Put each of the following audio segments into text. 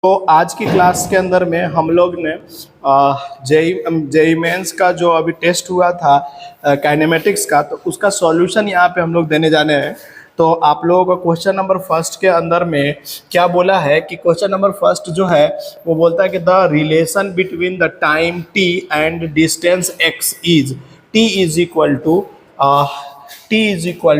तो आज की क्लास के अंदर में हम लोग ने जेई मेंस का जो अभी टेस्ट हुआ था काइनेमेटिक्स का, तो उसका सॉल्यूशन यहाँ पे हम लोग देने जाने हैं। तो आप लोगों को क्वेश्चन नंबर फर्स्ट के अंदर में क्या बोला है कि क्वेश्चन नंबर फर्स्ट जो है वो बोलता है कि the relation between the time T and distance X is T is equal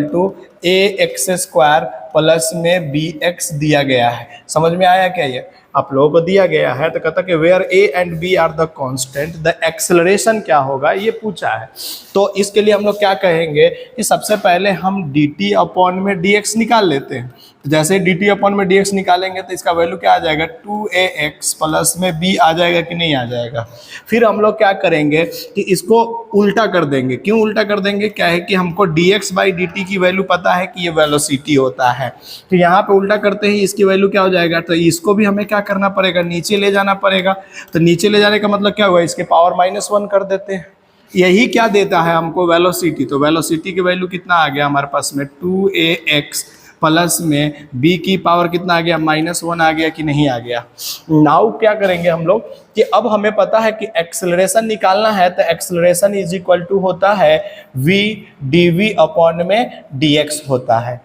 to A X square plus में बी एक्स दिया गया है। समझ में आया क्या? ये आप लोगों को दिया गया है। तो कहता कि where A and B are the constant the acceleration क्या होगा, ये पूछा है। तो इसके लिए हम लोग क्या कहेंगे कि सबसे पहले हम डी टी अपॉन में डी एक्स निकाल लेते हैं। तो जैसे डी टी अपॉन में डी एक्स निकालेंगे तो इसका वैल्यू क्या आ जाएगा, 2ax प्लस में b आ जाएगा कि नहीं आ जाएगा। फिर हम लोग क्या करेंगे कि इसको उल्टा कर देंगे। क्यों उल्टा कर देंगे? क्या है कि हमको dx बाई डी टी की वैल्यू पता है कि ये वेलोसिटी होता है। तो यहाँ पे उल्टा करते ही इसकी वैल्यू क्या हो जाएगा, तो इसको भी हमें क्या करना पड़ेगा, नीचे ले जाना पड़ेगा। तो नीचे ले जाने का मतलब क्या हुआ, इसके पावर -1 कर देते हैं। यही क्या देता है हमको, वेलोसिटी। तो वेलोसिटी की वैल्यू कितना आ गया हमारे पास में, 2ax प्लस में b की पावर कितना आ गया, -1 आ गया कि नहीं आ गया। नाउ क्या करेंगे हम लोग कि अब हमें पता है कि एक्सेलरेशन निकालना है। तो एक्सेलरेशन इज इक्वल टू होता है v dv अपॉन में dx होता है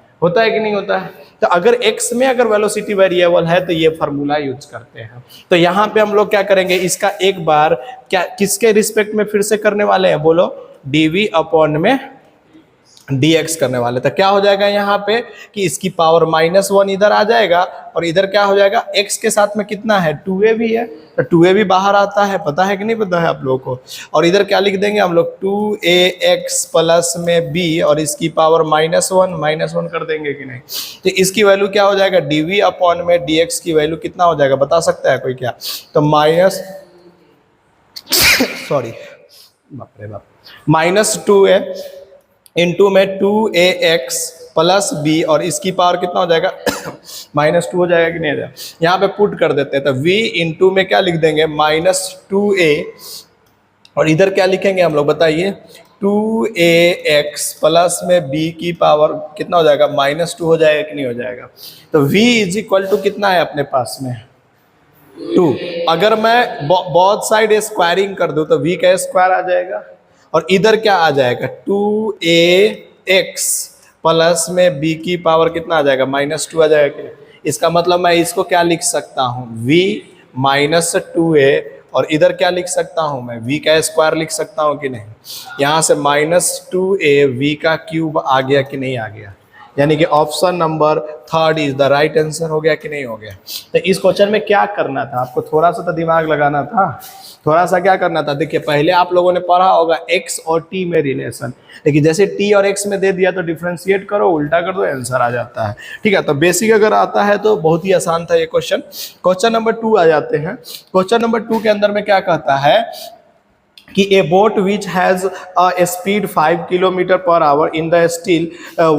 कि नहीं होता है। तो अगर x में अगर वेलोसिटी वेरिएबल है तो ये फार्मूला यूज करते हैं। तो यहाँ पे हम लोग क्या करेंगे, इसका एक बार क्या किसके रिस्पेक्ट में फिर से करने वाले हैं, बोलो, dv अपॉन में dx करने वाले। तो क्या हो जाएगा यहाँ पे कि इसकी पावर -1 इधर आ जाएगा और इधर क्या हो जाएगा, x के साथ में कितना है, 2a भी है। तो 2a भी बाहर आता है, पता है कि नहीं पता है आप लोगों को। और इधर क्या लिख देंगे हम लोग, 2ax प्लस में b और इसकी पावर -1 कर देंगे कि नहीं। तो इसकी वैल्यू क्या हो जाएगा, dv अपॉन में dx की वैल्यू कितना हो जाएगा, बता सकता है कोई क्या? तो -2a इंटू में 2ax प्लस b और इसकी पावर कितना हो जाएगा, -2 हो जाएगा कि नहीं हो जाएगा। यहाँ पे पुट कर देते हैं। तो v इंटू में क्या लिख देंगे, -2a और इधर क्या लिखेंगे हम लोग, बताइए, 2ax प्लस में b की पावर कितना हो जाएगा, -2 हो जाएगा कि नहीं हो जाएगा। तो v इज इक्वल टू कितना है अपने पास में, 2। अगर मैं बोथ साइड स्क्वायरिंग कर दूं तो v का स्क्वायर आ जाएगा और इधर क्या आ जाएगा, 2ax प्लस में b की पावर कितना आ जाएगा, -2 आ जाएगा कि। इसका मतलब मैं इसको क्या लिख सकता हूँ, v -2a और इधर क्या लिख सकता हूँ मैं, v का स्क्वायर लिख सकता हूँ कि नहीं। यहाँ से -2a v का क्यूब आ गया कि नहीं आ गया। यानी कि option number 3 is the right answer हो गया कि नहीं हो गया। तो इस क्वेश्चन में क्या करना था आपको, थोड़ा सा तो दिमाग लगाना था, थोड़ा सा क्या करना था। देखिए पहले आप लोगों ने पढ़ा होगा x और t में रिलेशन, लेकिन जैसे t और x में दे दिया तो डिफरेंशिएट करो, उल्टा कर दो, आंसर आ जाता है। ठीक है, तो बेसिक अगर आता है तो बहुत ही आसान था ये क्वेश्चन। क्वेश्चन नंबर 2 आ जाते हैं। क्वेश्चन नंबर 2 के अंदर में क्या कहता है कि ए boat which has a speed 5 km/h in the still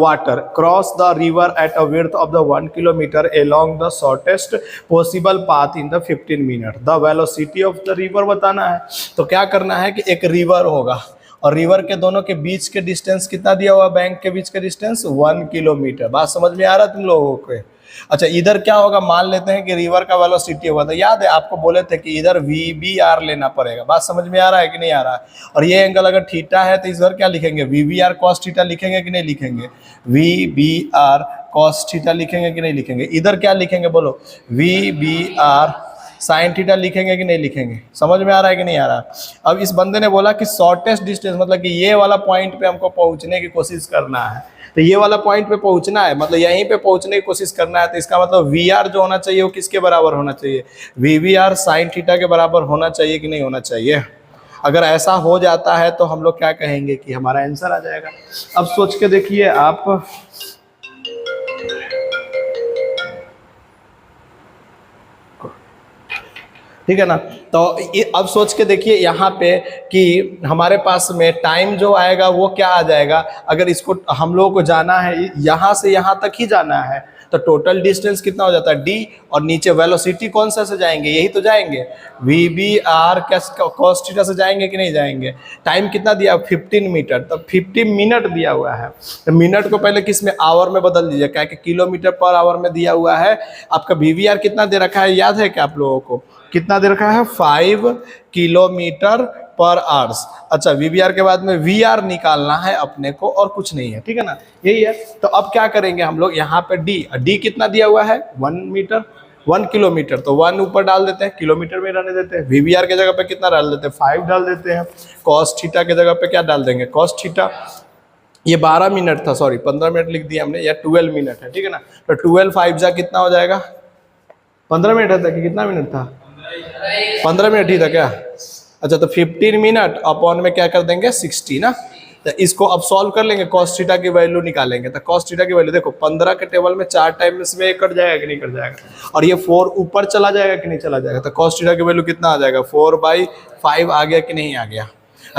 water cross the river at a width of the 1 kilometer along the shortest possible path in the 15 minutes. The velocity of the river बताना है। तो क्या करना है कि एक river होगा और रिवर के दोनों के बीच के डिस्टेंस कितना दिया हुआ, बैंक के बीच के डिस्टेंस 1 किलोमीटर। बात समझ में आ रहा है तुम लोगों को? अच्छा, इधर क्या होगा, मान लेते हैं कि रिवर का वेलोसिटी होगा। तो याद है आपको बोले थे कि इधर VBR लेना पड़ेगा। बात समझ में आ रहा है कि नहीं आ रहा है। और ये एंगल अगर थीटा है तो इधर क्या लिखेंगे, VBR cos थीटा लिखेंगे कि नहीं लिखेंगे, VBR cos थीटा लिखेंगे कि नहीं लिखेंगे। इधर क्या लिखेंगे बोलो, VBR साइन थीटा लिखेंगे कि नहीं लिखेंगे। समझ में आ रहा है कि नहीं आ रहा। अब इस बंदे ने बोला कि शॉर्टेस्ट डिस्टेंस, मतलब कि ये वाला पॉइंट पे हमको पहुंचने की कोशिश करना है। तो ये वाला पॉइंट पे पहुंचना है, मतलब यहीं पे पहुंचने की कोशिश करना है। तो इसका मतलब VR जो होना चाहिए वो किसके बराबर होना चाहिए, VBR साइन थीटा के बराबर होना चाहिए कि नहीं होना चाहिए। अगर ऐसा हो जाता है तो हम लोग क्या कहेंगे कि हमारा आंसर आ जाएगा। अब सोच के देखिए आप, ठीक है ना। तो अब सोच के देखिए यहाँ पे कि हमारे पास में टाइम जो आएगा वो क्या आ जाएगा। अगर इसको हम लोगों को जाना है यहाँ से यहाँ तक ही जाना है तो टोटल डिस्टेंस कितना हो जाता है d, और नीचे वेलोसिटी कौन सा से जाएंगे, यही तो जाएंगे V B R cos theta से जाएंगे कि नहीं जाएंगे। टाइम कितना दिया 15 मीटर, तो 50 मिनट दिया हुआ है, तो मिनट को पहले किस में आवर में बदल दीजिए, क्या कि किलोमीटर पर आवर में दिया हुआ है। आपका वीवीआर कितना दे रखा है याद है क्या आप लोगों को, कितना दे रखा है 5 किलोमीटर पर आवर्स। अच्छा वीवीआर के बाद में वीआर निकालना है अपने को और कुछ नहीं है, ठीक है ना, यही है। तो अब क्या करेंगे हम लोग, यहाँ पे डी कितना दिया हुआ है 1 मीटर 1 किलोमीटर, तो 1 ऊपर डाल देते हैं, किलोमीटर में रहने देते हैं। वीवीआर के जगह पे कितना डाल देते हैं 5 डाल देते हैं। कॉस थीटा के जगह पे क्या डाल देंगे कॉस थीटा, ये 12 मिनट था, सॉरी 15 मिनट लिख दिया हमने, या 12 मिनट है, ठीक है ना। तो 12 5 जा कितना हो जाएगा, 15 मिनट था कि कितना मिनट था, 15 मिनट ही था क्या। अच्छा तो 15 मिनट अपॉन में क्या कर देंगे 60 ना। तो इसको अब सॉल्व कर लेंगे, कॉस थीटा की वैल्यू निकालेंगे। तो कॉस थीटा की वैल्यू देखो 15 के टेबल में 4 टाइम में कट जाएगा कि नहीं कट जाएगा, और ये 4 ऊपर चला जाएगा कि नहीं चला जाएगा। तो कॉस थीटा की वैल्यू कितना आ जाएगा 4/5 आ गया कि नहीं आ गया।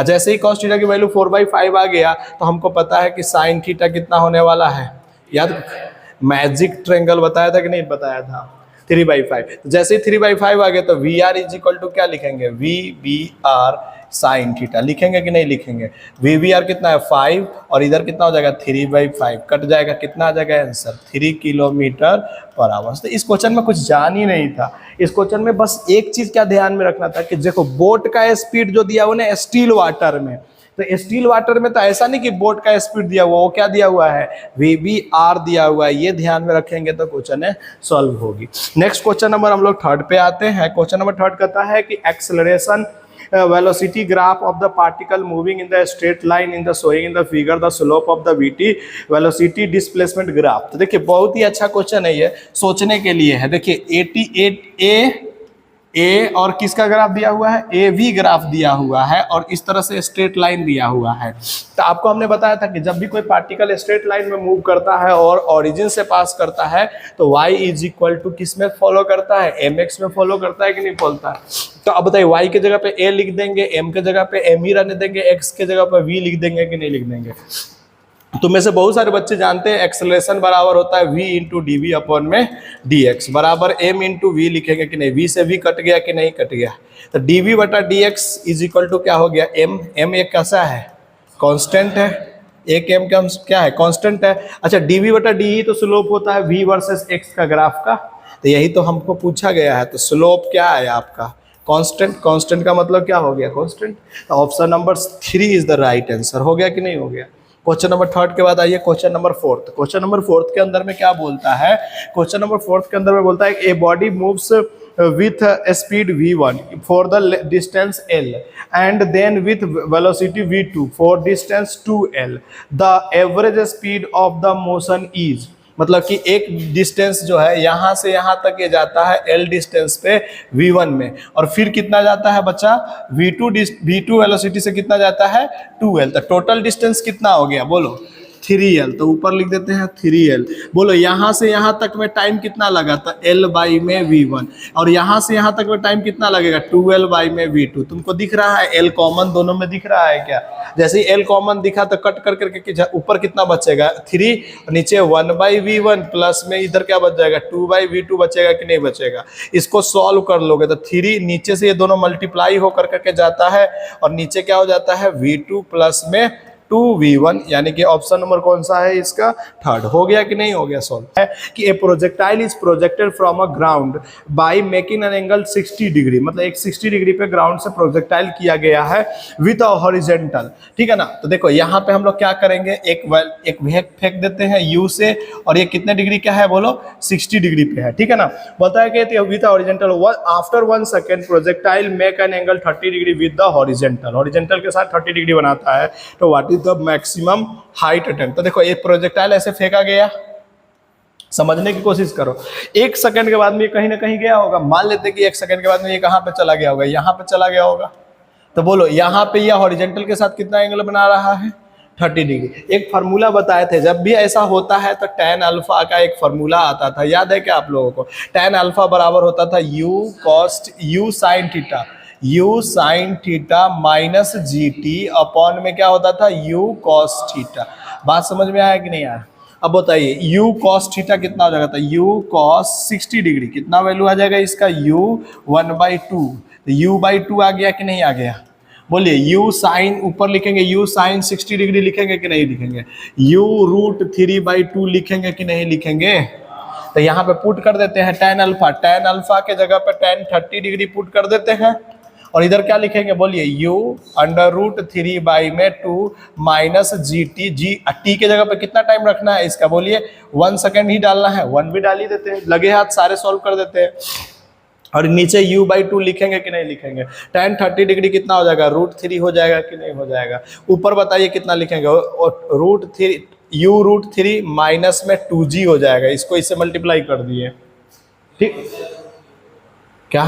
जैसे ही cos थीटा की वैल्यू 4/5 आ गया तो हमको पता है कि sin थीटा कितना होने वाला है, याद मैजिक ट्रायंगल बताया था कि नहीं बताया था 3/5। जैसे ही 3/5 आ गया तो V R is equal to क्या लिखेंगे V B R sine theta, लिखेंगे कि नहीं लिखेंगे। वी बी आर कितना है 5 और इधर कितना हो जाएगा 3/5, कट जाएगा कितना आ जाएगा आंसर 3 किलोमीटर पर आवर। तो इस क्वेश्चन में कुछ जान ही नहीं था, इस क्वेश्चन में बस एक चीज क्या ध्यान में रखना था कि देखो बोट का स्पीड जो दिया हुआ ना स्टील वाटर में, तो स्टील वाटर में तो ऐसा नहीं कि बोट का स्पीड दिया हुआ, वो क्या दिया हुआ है वी बी आर दिया हुआ है, ये ध्यान में रखेंगे तो क्वेश्चन है सॉल्व होगी। नेक्स्ट क्वेश्चन नंबर हम लोग 3 पे आते हैं। क्वेश्चन नंबर 3 कहता है कि acceleration velocity graph of the particle moving in the straight line in the showing in the figure the slope of the vt velocity displacement graph। तो देखिए बहुत ही अच्छा क्वेश्चन है, ये सोचने के लिए है। देखिए 88 ए और किसका ग्राफ दिया हुआ है ए वी ग्राफ दिया हुआ है, और इस तरह से स्ट्रेट लाइन दिया हुआ है। तो आपको हमने बताया था कि जब भी कोई पार्टिकल स्ट्रेट लाइन में मूव करता है और ओरिजिन से पास करता है तो y इज इक्वल टू किस में फॉलो करता है mx में फॉलो करता है कि नहीं फॉलोता है। तो अब बताइए y के जगह पे a लिख देंगे, m के जगह पे m ही रहने देंगे, x के जगह पे v लिख देंगे कि नहीं लिख देंगे। तो में से बहुत सारे बच्चे जानते हैं एक्सेलरेशन बराबर होता है v into D V upon में डी एक्स बराबर m इंटू वी लिखेंगे कि नहीं, v से v कट गया कि नहीं कट गया। तो डी वी बटा D X is equal to क्या हो गया m एक कैसा है कांस्टेंट है, एक m का क्या है कांस्टेंट है। अच्छा डी वी बटा डी तो स्लोप होता है v वर्सेस x का ग्राफ का, तो यही तो हमको पूछा गया है। तो स्लोप क्या है आपका कांस्टेंट, कांस्टेंट का मतलब क्या हो गया कांस्टेंट। तो option number 3 is the right answer, हो गया कि नहीं हो गया। क्वेश्चन नंबर 3 के बाद आइए क्वेश्चन नंबर 4। क्वेश्चन नंबर 4 के अंदर में क्या बोलता है, क्वेश्चन नंबर 4 के अंदर में बोलता है a body moves with speed v1 for the distance l and then with velocity v2 for distance 2l, the average speed of the motion is, मतलब कि एक डिस्टेंस जो है यहाँ से यहाँ तक ये जाता है L डिस्टेंस पे V1 में, और फिर कितना जाता है बच्चा V2 वेलोसिटी से कितना जाता है 2L। तो टोटल डिस्टेंस कितना हो गया बोलो 3L, तो ऊपर लिख देते हैं 3L। बोलो यहाँ से यहाँ तक में टाइम कितना लगा था L बाई में V1, और यहाँ से यहाँ तक में टाइम कितना लगेगा 2L बाई में V2। तुमको दिख रहा है L कॉमन दोनों में दिख रहा है क्या, जैसे ही L कॉमन दिखा तो कट कर करके ऊपर कितना बचेगा 3, नीचे 1/V1 प्लस में इधर क्या बच जाएगा 2/V2 बचेगा कि नहीं बचेगा। इसको सॉल्व कर लोगे तो 3 नीचे से ये दोनों मल्टीप्लाई होकर करके जाता है, और नीचे क्या हो जाता है V2 प्लस में 2V1, यानी कि ऑप्शन नंबर कौन सा है इसका 3rd। हो गया कि नहीं हो गया सॉल्व। है कि ए projectile is projected from a ground by making an angle 60 degree, मतलब एक 60 डिग्री पे ग्राउंड से प्रोजेक्टाइल किया गया है विद अ हॉरिजॉन्टल, ठीक है ना। तो देखो यहाँ पे हम लोग क्या करेंगे, एक वेग फेंक देते हैं U से, और ये कितने डिग्री का है बोलो 60 डिग्री पे है, ठीक है ना। बताया कि with horizontal after 1 second projectile make an angle 30 degree with the horizontal, horizontal के साथ 30 डिग्री बनाता है। तो what the maximum height attempt. तो देखो एक प्रोजेक्टाइल ऐसे फेंका गया, समझने की कोशिश करो, 1 सेकंड के बाद में कहीं ना कहीं गया होगा, मान लेते कि 1 सेकंड के बाद में ये कहां पे चला गया होगा, यहां पे चला गया होगा। तो बोलो यहां पे ये हॉरिजॉन्टल के साथ कितना एंगल बना रहा है 30 डिग्री। एक फार्मूला बताए थे, जब भी ऐसा होता है तो tan अल्फा का एक फार्मूला आता था, याद है क्या आप लोगों को। tan अल्फा बराबर होता था u sin theta minus GT upon में क्या होता था u cos थीटा। बात समझ में आया कि नहीं आया। अब बताइए u cos थीटा कितना हो जाएगा, तो u cos 60 डिग्री कितना वैल्यू आ जाएगा इसका, u 1/2, u बाई 2 आ गया कि नहीं आ गया, बोलिए। u साइन ऊपर लिखेंगे, u साइन 60 डिग्री लिखेंगे कि नहीं लिखेंगे, u √3/2 लिखेंगे कि नहीं लिखेंगे। तो यहाँ पे पुट कर देते हैं tan अल्फा के जगह पे tan 30 डिग्री पुट कर देते हैं, और इधर क्या लिखेंगे बोलिए, u √3/2 माइनस जी टी के जगह पे कितना टाइम रखना है इसका, बोलिए 1 सेकेंड ही डालना है, 1 भी डाल ही देते हैं, लगे हाथ सारे सॉल्व कर देते हैं। और नीचे u/2 लिखेंगे कि नहीं लिखेंगे, tan 30 डिग्री कितना हो जाएगा, √3 हो जाएगा कि नहीं हो जाएगा। ऊपर बताइए कितना लिखेंगे, u√3 माइनस में 2g हो जाएगा, इसको इससे मल्टीप्लाई कर दिए, ठीक क्या।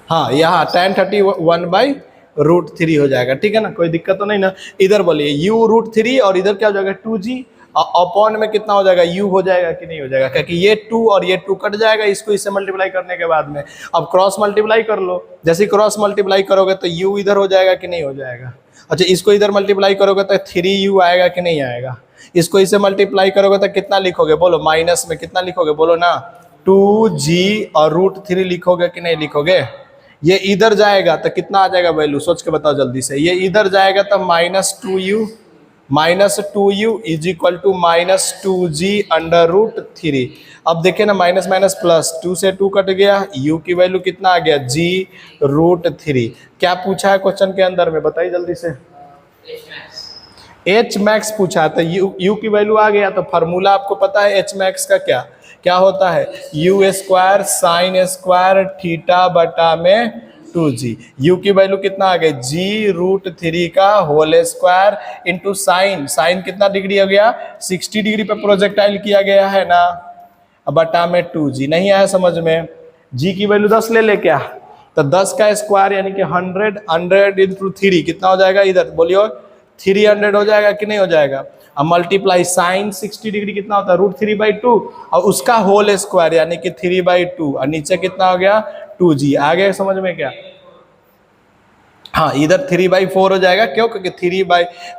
हाँ यहाँ tan 30 1/√3 हो जाएगा, ठीक है ना, कोई दिक्कत तो नहीं ना। इधर बोलिए u√3 और इधर क्या हो जाएगा 2g, अपॉन में कितना हो जाएगा, u हो जाएगा कि नहीं हो जाएगा, क्योंकि ये 2 और ये 2 कट जाएगा इसको इससे मल्टीप्लाई करने के बाद में। अब क्रॉस मल्टीप्लाई कर लो, जैसे क्रॉस मल्टीप्लाई करोगे तो u इधर हो जाएगा कि नहीं हो जाएगा। अच्छा इसको इधर मल्टीप्लाई करोगे तो 3u आएगा कि नहीं आएगा। इसको इससे मल्टीप्लाई करोगे तो कितना लिखोगे बोलो, माइनस में कितना लिखोगे बोलो ना, 2g और √3 लिखोगे कि नहीं लिखोगे। ये इधर जाएगा तो कितना आ जाएगा वैल्यू, सोच के बताओ जल्दी से। ये इधर जाएगा तो -2u is equal to -2g√3। अब देखिए ना, माइनस माइनस प्लस, 2 से 2 कट गया, u की वैल्यू कितना आ गया, g√3। क्या पूछा है क्वेश्चन के अंदर में, बताइए जल्दी से। एच मैक्स पूछा है, तो u की वैल्यू आ गया, तो फार्मूला आपको पता है एच मैक्स का क्या होता है, u² साइन स्क्वायर थीटा बटा में 2g। u की वैल्यू कितना आ गया, g√3 का होल स्क्वायर इंटू साइन कितना डिग्री हो गया, 60 डिग्री पे प्रोजेक्टाइल किया गया है ना, बटा में 2g। नहीं आया समझ में, g की वैल्यू 10 ले क्या, तो 10 का स्क्वायर यानी कि 100 इंटू 3 कितना हो जाएगा, इधर बोलियो 300 हो जाएगा कि नहीं हो जाएगा। अब मल्टीप्लाई साइन 60 डिग्री कितना होता है, √3/2 और उसका होल स्क्वायर यानी कि 3/2 और नीचे कितना हो गया 2g। आ गया समझ में क्या, हाँ इधर 3/4 हो जाएगा, क्यों, क्योंकि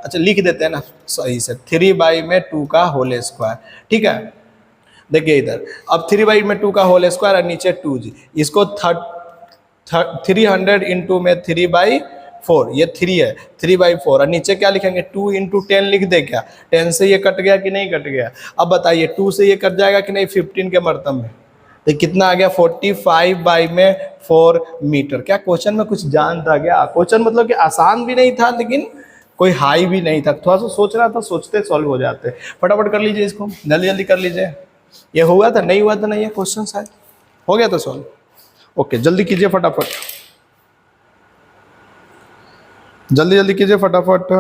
अच्छा लिख देते हैं ना सही से, 3/2 का होल स्क्वायर, ठीक है। देखिए इधर अब 3/2 का होल स्क्वायर और नीचे 2g, इसको 300 इंटू में 3/4, ये 3 है, 3/4 और नीचे क्या लिखेंगे 2 इंटू 10 लिख दे क्या, 10 से ये कट गया कि नहीं कट गया। अब बताइए 2 से ये कट जाएगा कि नहीं 15 के मर्तब में, तो कितना आ गया 45/4 मीटर। क्या क्वेश्चन में कुछ जान था क्या, क्वेश्चन मतलब कि आसान भी नहीं था लेकिन कोई हाई भी नहीं था, थोड़ा सा सोच रहा था, सोचते सॉल्व हो जाते। फटाफट कर लीजिए इसको, जल्दी जल्दी कर लीजिए। ये हुआ था नहीं हुआ था, नहीं है क्वेश्चन शायद हो गया था सॉल्व। ओके जल्दी कीजिए फटाफट, जल्दी जल्दी कीजिए फटाफट।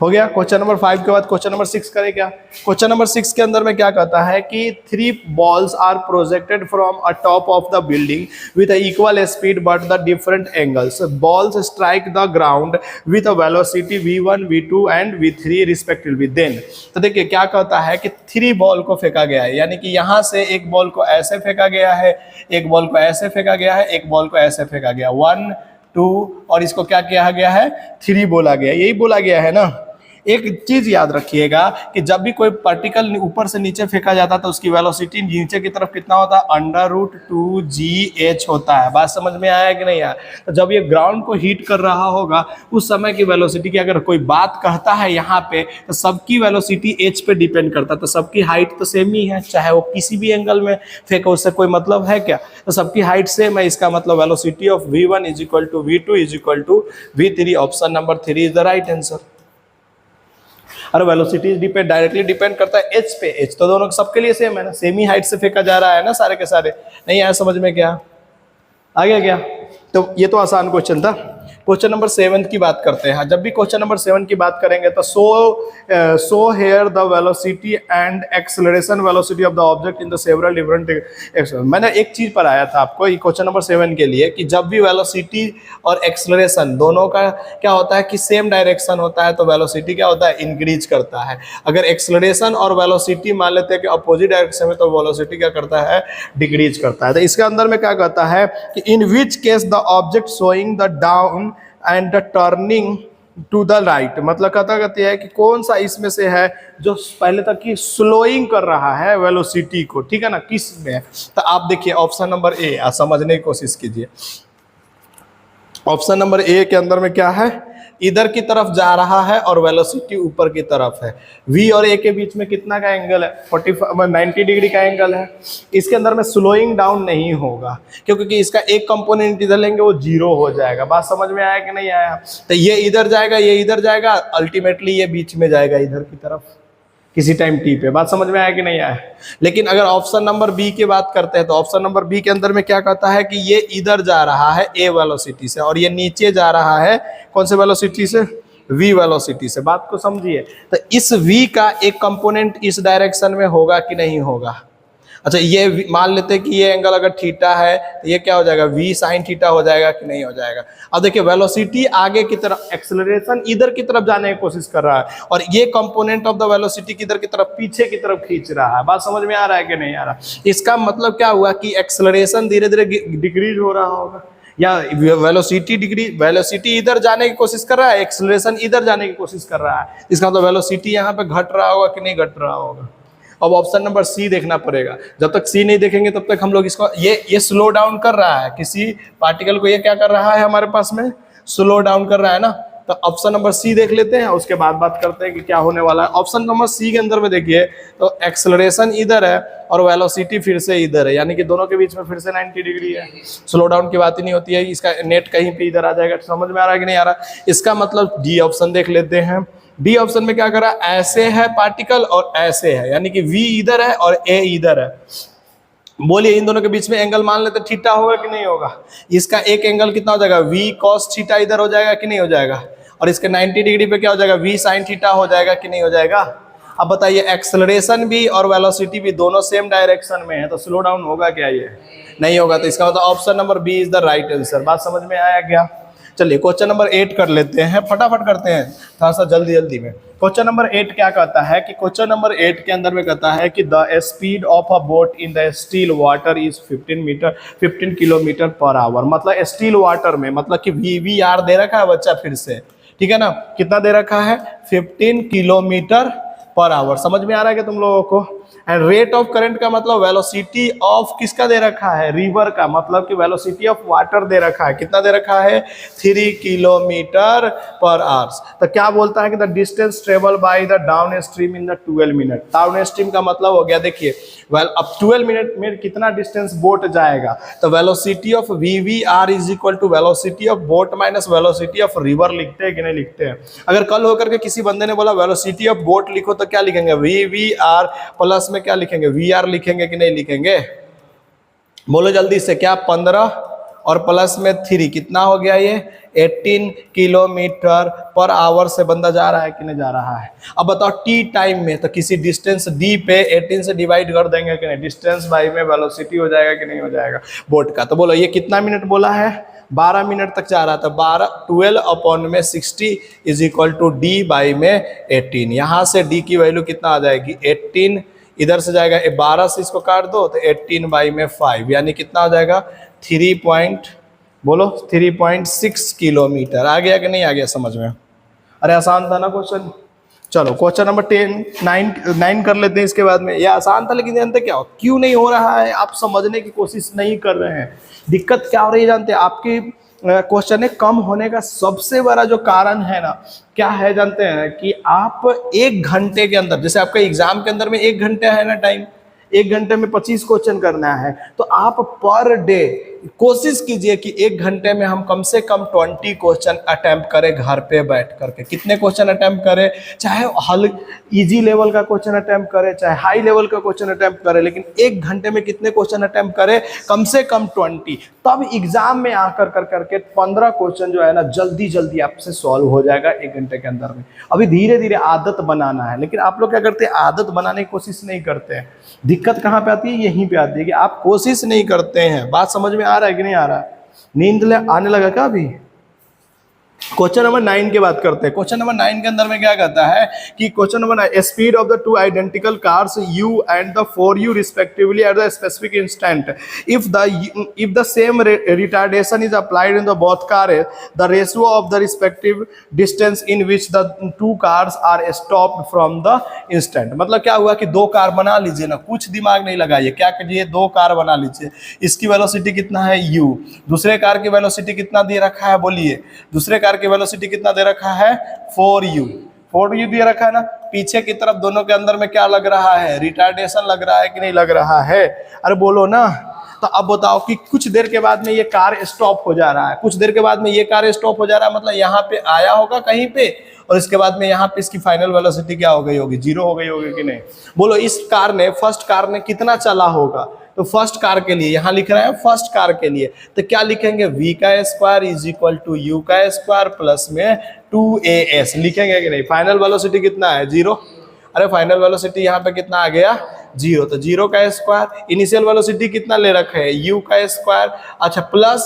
हो गया। क्वेश्चन नंबर 5 के बाद क्वेश्चन नंबर 6 करें क्या। क्वेश्चन नंबर 6 के अंदर में क्या कहता है कि 3 balls are projected from a top of the building with equal speed but the different angles. Balls strike the ground with a velocity v1 v2 and v3 respectively. Then तो देखिए क्या कहता है कि 3 बॉल को फेंका गया है, यानी कि यहाँ से एक बॉल को ऐसे फेंका गया है, एक बॉल को ऐसे फेंका गया है, एक बॉल को ऐसे फेंका गया, 1 2 और इसको क्या किया गया है 3 बोला गया, यही बोला गया है ना। एक चीज याद रखिएगा कि जब भी कोई पार्टिकल ऊपर से नीचे फेंका जाता है तो उसकी वेलोसिटी नीचे की तरफ कितना होता है, √2gh होता है। बात समझ में आया कि नहीं आया। तो जब ये ग्राउंड को हीट कर रहा होगा उस समय की वेलोसिटी की अगर कोई बात कहता है यहाँ पे, तो सबकी वेलोसिटी h पे डिपेंड करता है। तो सबकी हाइट तो सेम ही है, चाहे वो किसी भी एंगल में फेंके, उससे कोई मतलब है क्या। तो सबकी हाइट सेम है, इसका मतलब velocity of v1 is equal to v2 is equal to v3। Option number 3 is the right answer. और वेलोसिटी डिपेंड डायरेक्टली डिपेंड करता है एच पे। एच तो दोनों सबके लिए सेम है ना, सेम ही हाइट से फेंका जा रहा है ना सारे के सारे। नहीं आया समझ में क्या, आ गया क्या। तो ये तो आसान क्वेश्चन था। क्वेश्चन नंबर 7 की बात करते हैं। जब भी क्वेश्चन नंबर 7 की बात करेंगे तो so here the velocity and acceleration velocity of the object in the several different. मैंने एक चीज पर आया था आपको ये क्वेश्चन नंबर 7 के लिए कि जब भी वेलोसिटी और एक्सेलरेशन दोनों का क्या होता है कि सेम डायरेक्शन होता है तो वेलोसिटी क्या होता है, इंक्रीज करता है। अगर एक्सेलरेशन और वेलोसिटी मान लेते हैं कि अपोजिट डायरेक्शन में तो वेलोसिटी क्या करता है, डिक्रीज करता है। तो इसके अंदर में क्या कहता है कि in which case the object showing the down and the turning to the right, मतलब कहता कहती है कि कौन सा इसमें से है जो पहले तक की स्लोइंग कर रहा है वेलोसिटी को, ठीक है ना, किस में है। तो आप देखिए ऑप्शन नंबर ए, समझने की कोशिश कीजिए। ऑप्शन नंबर ए के अंदर में क्या है, इधर की तरफ जा रहा है और वेलोसिटी ऊपर की तरफ है। v और a के बीच में कितना का एंगल है, 90 डिग्री का एंगल है। इसके अंदर में स्लोइंग डाउन नहीं होगा क्योंकि इसका एक कंपोनेंट इधर लेंगे वो 0 हो जाएगा। बात समझ में आया कि नहीं आया। तो ये इधर जाएगा, ये इधर जाएगा, अल्टीमेटली ये बीच में जाएगा इधर की तरफ किसी टाइम टी पे। बात समझ में आया कि नहीं आया। लेकिन अगर ऑप्शन नंबर बी की बात करते हैं तो ऑप्शन नंबर बी के अंदर में क्या कहता है कि ये इधर जा रहा है ए वेलोसिटी से और ये नीचे जा रहा है कौन से वेलोसिटी से, वी वेलोसिटी से। बात को समझिए। तो इस वी का एक कंपोनेंट इस डायरेक्शन में होगा कि नहीं होगा। अच्छा ये मान लेते हैं कि ये एंगल अगर थीटा है तो ये क्या हो जाएगा, v साइन थीटा हो जाएगा कि नहीं हो जाएगा। अब देखिए वेलोसिटी आगे की तरफ, एक्सेलरेशन इधर की तरफ जाने की कोशिश कर रहा है और ये कंपोनेंट ऑफ द वेलोसिटी किधर की तरफ, पीछे की तरफ खींच रहा है। बात समझ में आ रहा है कि नहीं आ रहा। इसका मतलब क्या हुआ कि एक्सेलरेशन धीरे धीरे डिक्रीज हो रहा होगा, या वेलोसिटी इधर जाने की कोशिश कर रहा है, एक्सेलरेशन इधर जाने की कोशिश कर रहा है। इसका मतलब वेलोसिटी यहाँ पे घट रहा होगा कि नहीं घट रहा होगा। अब ऑप्शन नंबर सी देखना पड़ेगा। जब तक सी नहीं देखेंगे तब तक हम लोग इसको, ये स्लो डाउन कर रहा है किसी पार्टिकल को, ये क्या कर रहा है हमारे पास में, स्लो डाउन कर रहा है ना। तो ऑप्शन नंबर सी देख लेते हैं, उसके बाद बात करते हैं कि क्या होने वाला है। ऑप्शन नंबर सी के अंदर में देखिए तो एक्सेलरेशन इधर है और वेलोसिटी फिर से इधर है, यानी कि दोनों के बीच में फिर से 90 डिग्री है। स्लो डाउन की बात ही नहीं होती है, इसका नेट कहीं पे इधर आ जाएगा। समझ में आ रहा है कि नहीं आ रहा। इसका मतलब डी ऑप्शन देख लेते हैं। डी ऑप्शन में क्या कर रहा है, ऐसे है पार्टिकल और ऐसे है, यानी कि v इधर है और a इधर है। बोलिए इन दोनों के बीच में एंगल मान लेते थीटा होगा कि नहीं होगा। इसका एक एंगल कितना हो जाएगा, v cos थीटा इधर हो जाएगा कि नहीं हो जाएगा, और इसके 90 डिग्री पे क्या हो जाएगा, v sin थीटा हो जाएगा कि नहीं हो जाएगा। अब बताइए एक्सेलरेशन भी और वेलोसिटी भी दोनों सेम डायरेक्शन में है तो स्लो डाउन होगा क्या, ये नहीं होगा। तो इसका मतलब option number B is the right answer. बात समझ में आया क्या। चलिए क्वेश्चन नंबर 8 कर लेते हैं, फटाफट करते हैं थोड़ा सा जल्दी जल्दी में। क्वेश्चन नंबर 8 क्या कहता है कि क्वेश्चन नंबर 8 के अंदर में कहता है कि the speed of a boat in the still water is 15 kilometre per hour. मतलब स्टिल वाटर में, मतलब कि VVR दे रखा है बच्चा फिर से, ठीक है ना, कितना दे रखा है 15 किलोमीटर पर आवर। समझ में आ रहा है कि तुम लोगों को। एंड रेट ऑफ करंट का मतलब वेलोसिटी ऑफ किसका दे रखा है, रिवर का, मतलब कि वेलोसिटी ऑफ वाटर दे रखा है, कितना दे रखा है 3 किलोमीटर पर आवर्स। तो क्या बोलता है कि the distance travel by the down stream in the 12 minute. Down stream का मतलब हो गया, देखिए अब 12 मिनट में कितना डिस्टेंस बोट जाएगा। तो velocity of VVR is equal to velocity of boat minus velocity of river लिखते हैं कि नहीं लिखते हैं। अगर कल होकर के किसी बंदे ने बोला वेलोसिटी ऑफ बोट लिखो तो क्या लिखेंगे, VVR प्लस में क्या लिखेंगे, VR लिखेंगे कि नहीं लिखेंगे। बोलो जल्दी से, क्या 15 और प्लस में 3 कितना हो गया, ये 18 किलोमीटर पर आवर से बंदा जा रहा है कि नहीं जा रहा है। अब बताओ टी टाइम में, तो किसी डिस्टेंस डी पे 18 से डिवाइड कर देंगे कि नहीं, डिस्टेंस बाई में वेलोसिटी हो जाएगा कि नहीं हो जाएगा बोट का। तो बोलो ये कितना मिनट बोला है, 12 मिनट तक जा रहा था। 12 अपॉन में 60 is equal to D by में 18। यहाँ से डी की वैल्यू कितना आ जाएगी 18, इधर से जाएगा 12 से इसको काट दो तो 18 बाई में 5, यानी कितना हो जाएगा 3.6 किलोमीटर। आ गया कि नहीं आ गया समझ में। अरे आसान था ना क्वेश्चन। चलो क्वेश्चन नंबर 9 कर लेते हैं इसके बाद में। यह आसान था लेकिन जानते क्या हो, क्यों नहीं हो रहा है, आप समझने की कोशिश नहीं कर रहे हैं। दिक्कत क्या हो रही है जानते हैं, आपकी क्वेश्चन कम होने का सबसे बड़ा जो कारण है ना, क्या है जानते हैं, कि आप 1 घंटे के अंदर, जैसे आपका एग्जाम के अंदर में 1 घंटे है ना टाइम, 1 घंटे में 25 क्वेश्चन करना है, तो आप पर डे कोशिश कीजिए कि 1 घंटे में हम कम से कम 20 क्वेश्चन अटेम्प्ट करें घर पे बैठ करके। कितने क्वेश्चन अटेम्प्ट करें, चाहे हल इजी लेवल का क्वेश्चन अटेम्प्ट करें, चाहे हाई लेवल का क्वेश्चन अटेम्प्ट करें, लेकिन 1 घंटे में कितने क्वेश्चन अटेम्प्ट करें, कम से कम 20। तब एग्जाम में आकर कर करके 15 क्वेश्चन जो है ना जल्दी जल्दी आपसे सॉल्व हो जाएगा 1 घंटे के अंदर में। अभी धीरे धीरे आदत बनाना है, लेकिन आप लोग क्या करते हैं, आदत बनाने की कोशिश नहीं करते हैं। दिक्कत कहाँ पे आती है, यहीं पे आती है कि आप कोशिश नहीं करते हैं। बात समझ में आ रहा है कि नहीं आ रहा है। नींद आने लगा क्या अभी, क्वेश्चन नंबर 9 की बात करते हैं। क्वेश्चन नंबर 9 के अंदर में क्या कहता है कि question number 9, speed of the two identical cars u and the four u respectively at the specific instant if the same retardation is applied in the both car the ratio of the respective distance in which the two cars are stopped from the instant. मतलब क्या हुआ कि दो car बना लीजिए ना, कुछ दिमाग नहीं लगाइए, क्या कीजिए, दो कार बना लीजिए, इसकी वेलोसिटी कितना है u, दूसरे कार की वेलोसिटी कितना दे रखा है, बोलिए दूसरे कार की वेलोसिटी कितना दे रखा है 4u, 4u दे रखा है ना। पीछे की तरफ दोनों के अंदर में क्या लग रहा है, रिटार्डेशन लग रहा है कि नहीं लग रहा है, अरे बोलो ना। तो अब बताओ कि कुछ देर के बाद में ये कार स्टॉप हो जा रहा है, कुछ देर के बाद में ये कार स्टॉप हो जा रहा है, मतलब यहाँ पे आया होगा कहीं पे और इसके बाद में यहाँ पे इसकी फाइनल वेलोसिटी क्या हो गई होगी, 0 हो गई होगी कि नहीं। बोलो इस कार ने, फर्स्ट कार ने कितना चला होगा, तो फर्स्ट कार के लिए यहाँ लिख रहे हैं फर्स्ट कार के लिए, तो क्या लिखेंगे v का square is equal to u का स्क्वायर प्लस में 2as लिखेंगे कि नहीं। फाइनल वेलोसिटी कितना है 0, अरे फाइनल वेलोसिटी यहाँ पे कितना आ गया 0, तो 0 का स्क्वायर, इनिशियल वेलोसिटी कितना ले रखे है u का स्क्वायर, अच्छा प्लस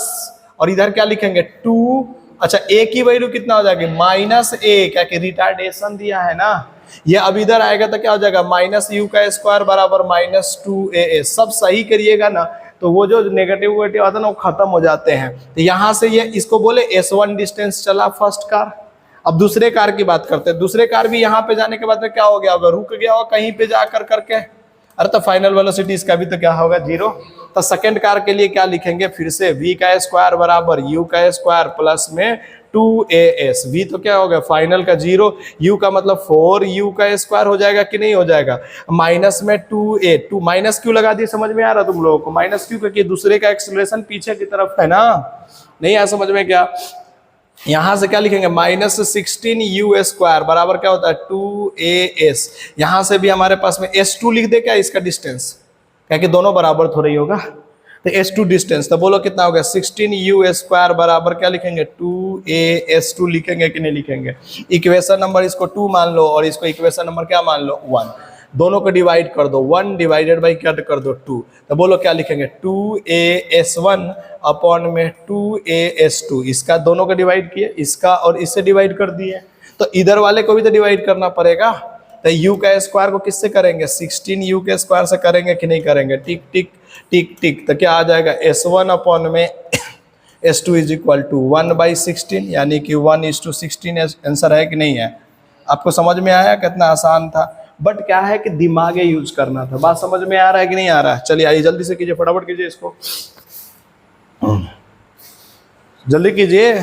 और इधर क्या लिखेंगे 2, अच्छा a की वैल्यू कितना हो जाएगी -a, क्या कि रिटार्डेशन दिया है ना, ये अब इधर आएगा तो क्या हो जाएगा -u का स्क्वायर बराबर -2as। सब सही करिएगा ना तो वो जो नेगेटिव आता है ना वो खत्म हो जाते हैं। तो यहाँ से ये इसको बोले s1 डिस्टेंस चला फर्स्ट कार। अब दूसरे कार की बात करते हैं, दूसरे कार भी यहाँ पे जाने के बाद में क्या हो गया होगा, रुक गया होगा कहीं पे जा कर करके, अरे तो फाइनल वेलोसिटी इसका भी तो क्या होगा 0। तो सेकंड कार के लिए क्या लिखेंगे, फिर से v का स्क्वायर बराबर u का स्क्वायर प्लस में 2as, v तो क्या हो गया फाइनल का 0, u का मतलब 4u का स्क्वायर हो जाएगा कि नहीं हो जाएगा, माइनस में 2a, 2 माइनस क्यों लगा दिए, समझ में आ रहा तुम लोगों को, माइनस क्यों, क्योंकि दूसरे का एक्सेलरेशन पीछे की तरफ है ना, नहीं आया समझ में क्या। यहां से क्या लिखेंगे -16u स्क्वायर बराबर क्या होता है 2as, यहां से भी हमारे पास में s2 लिख दे क्या इसका डिस्टेंस, क्या कि दोनों बराबर थोड़ा ही होगा, तो s2 डिस्टेंस, तो बोलो कितना होगा 16u स्क्वायर बराबर क्या लिखेंगे 2as2 लिखेंगे कि नहीं लिखेंगे। इक्वेशन नंबर इसको 2 मान लो और इसको इक्वेशन नंबर क्या मान लो 1, दोनों को डिवाइड कर दो, 1 डिवाइडेड बाई क्या कर दो 2, तो बोलो क्या लिखेंगे 2as1 अपॉन में 2as2, इसका दोनों को डिवाइड किए, इसका और इससे डिवाइड कर दिए, तो इधर वाले को भी तो डिवाइड करना पड़ेगा, तो u का स्क्वायर को किससे करेंगे 16u के स्क्वायर से करेंगे कि नहीं करेंगे, टिक टिक टिक टिक, तो क्या आ जाएगा s1 अपॉन में s2 इज इक्वल टू 1/16, यानी कि 1:16 आंसर है कि नहीं है। आपको समझ में आया कितना आसान था, बट क्या है कि दिमाग यूज करना था। बात समझ में आ रहा है कि नहीं आ रहा है, चलिए आइए जल्दी से कीजिए, फटाफट कीजिए इसको, जल्दी कीजिए,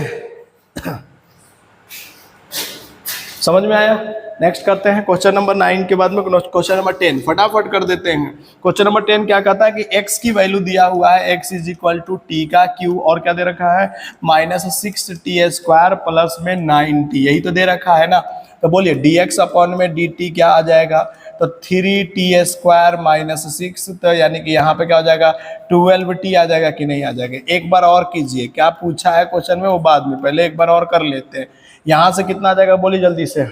समझ में आया। नेक्स्ट करते हैं क्वेश्चन नंबर 9 के बाद में क्वेश्चन नंबर 10, फटाफट कर देते हैं। क्वेश्चन नंबर 10 क्या कहता है कि x की वैल्यू दिया हुआ है, x is equal to T का q, और क्या दे रखा है -6t स्क्वायर प्लस में 9t, यही तो दे रखा है ना। तो बोलिए dx अपॉन में dt क्या आ जाएगा, तो 3t स्क्वायर -6, तो यानी कि यहाँ पे क्या हो जाएगा 12t आ जाएगा कि नहीं आ जाएगा। एक बार और कीजिए, क्या पूछा है क्वेश्चन में वो बाद में, पहले एक बार और कर लेते हैं। यहाँ से कितना आ जाएगा, बोलिए जल्दी से,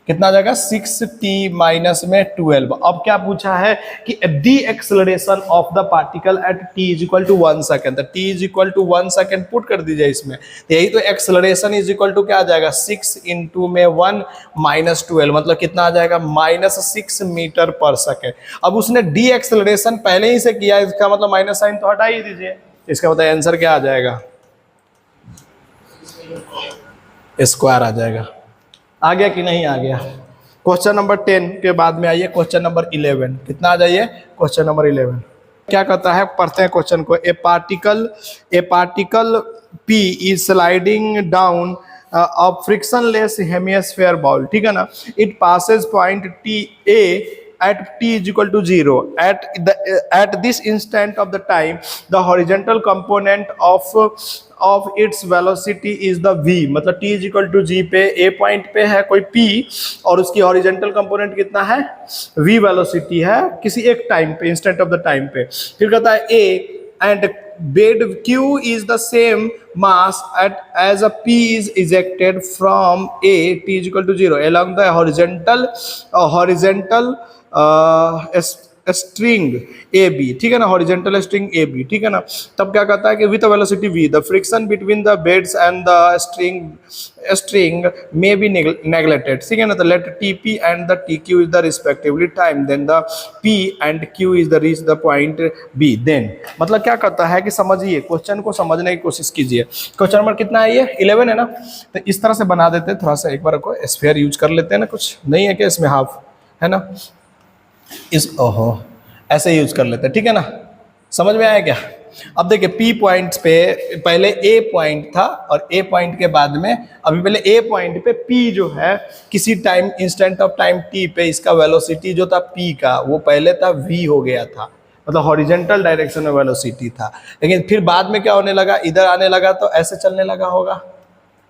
कितना आ जाएगा 6t माइनस में 12। अब क्या पूछा है कि the acceleration of the particle at t is equal to 1 second, तो t is equal to 1 second put कर दीजिए इसमें, तो यही तो एक्सेलरेशन इज इक्वल टू क्या आ जाएगा 6 इंटू में 1 माइनस 12, मतलब कितना आ जाएगा -6 मीटर पर सेकेंड। अब उसने डी एक्सेलरेशन पहले ही से किया, इसका मतलब माइनस साइन तो हटा ही दीजिए, इसका मतलब आंसर क्या आ जाएगा स्क्वायर आ जाएगा। आ गया कि नहीं आ गया। क्वेश्चन नंबर 10 के बाद में आइए क्वेश्चन नंबर 11, कितना आ जाइए क्वेश्चन नंबर 11 क्या कहता है, पढ़ते हैं क्वेश्चन को। ए particle p is sliding down a frictionless hemisphere ball, ठीक है ना, it Passage point T A at t is equal to 0 at this instant of the time the horizontal component of its velocity is the v, मतलब t is equal to g पे a point पे है कोई p और उसकी horizontal component कितना है v velocity है किसी एक टाइम पे, इंस्टेंट ऑफ द टाइम पे। फिर कहता है a and bed q is the same mass as a p is ejected from a t is equal to 0 along the horizontal string A B, ठीक है ना, हॉरिजेंटल स्ट्रिंग ए बी, ठीक है ना, तब क्या कहता है कि with velocity v the friction between the beads and the string may be neglected, ठीक है ना, तो let T P and the T Q is the respectively time, then the P and Q is the reach the point B, then मतलब क्या करता है कि समझिए, क्वेश्चन को समझने की कोशिश कीजिए। क्वेश्चन नंबर कितना है, ये 11 है ना, तो इस तरह से बना देते हैं, थोड़ा सा एक बार को स्फीयर यूज कर लेते हैं ना, कुछ नहीं है क्या इसमें, हाफ है ना, इस ओहो ऐसे यूज कर लेते हैं, ठीक है ना, समझ में आया क्या। अब देखिए P पॉइंट्स पे पहले A पॉइंट था और A पॉइंट के बाद में अभी पहले A पॉइंट पे P जो है किसी time instant of time T पे इसका वेलोसिटी जो था P का वो पहले था V हो गया था, मतलब हॉरिजेंटल डायरेक्शन में वेलोसिटी था, लेकिन फिर बाद में क्या होने लगा, इधर आने लगा तो ऐसे चलने लगा होगा,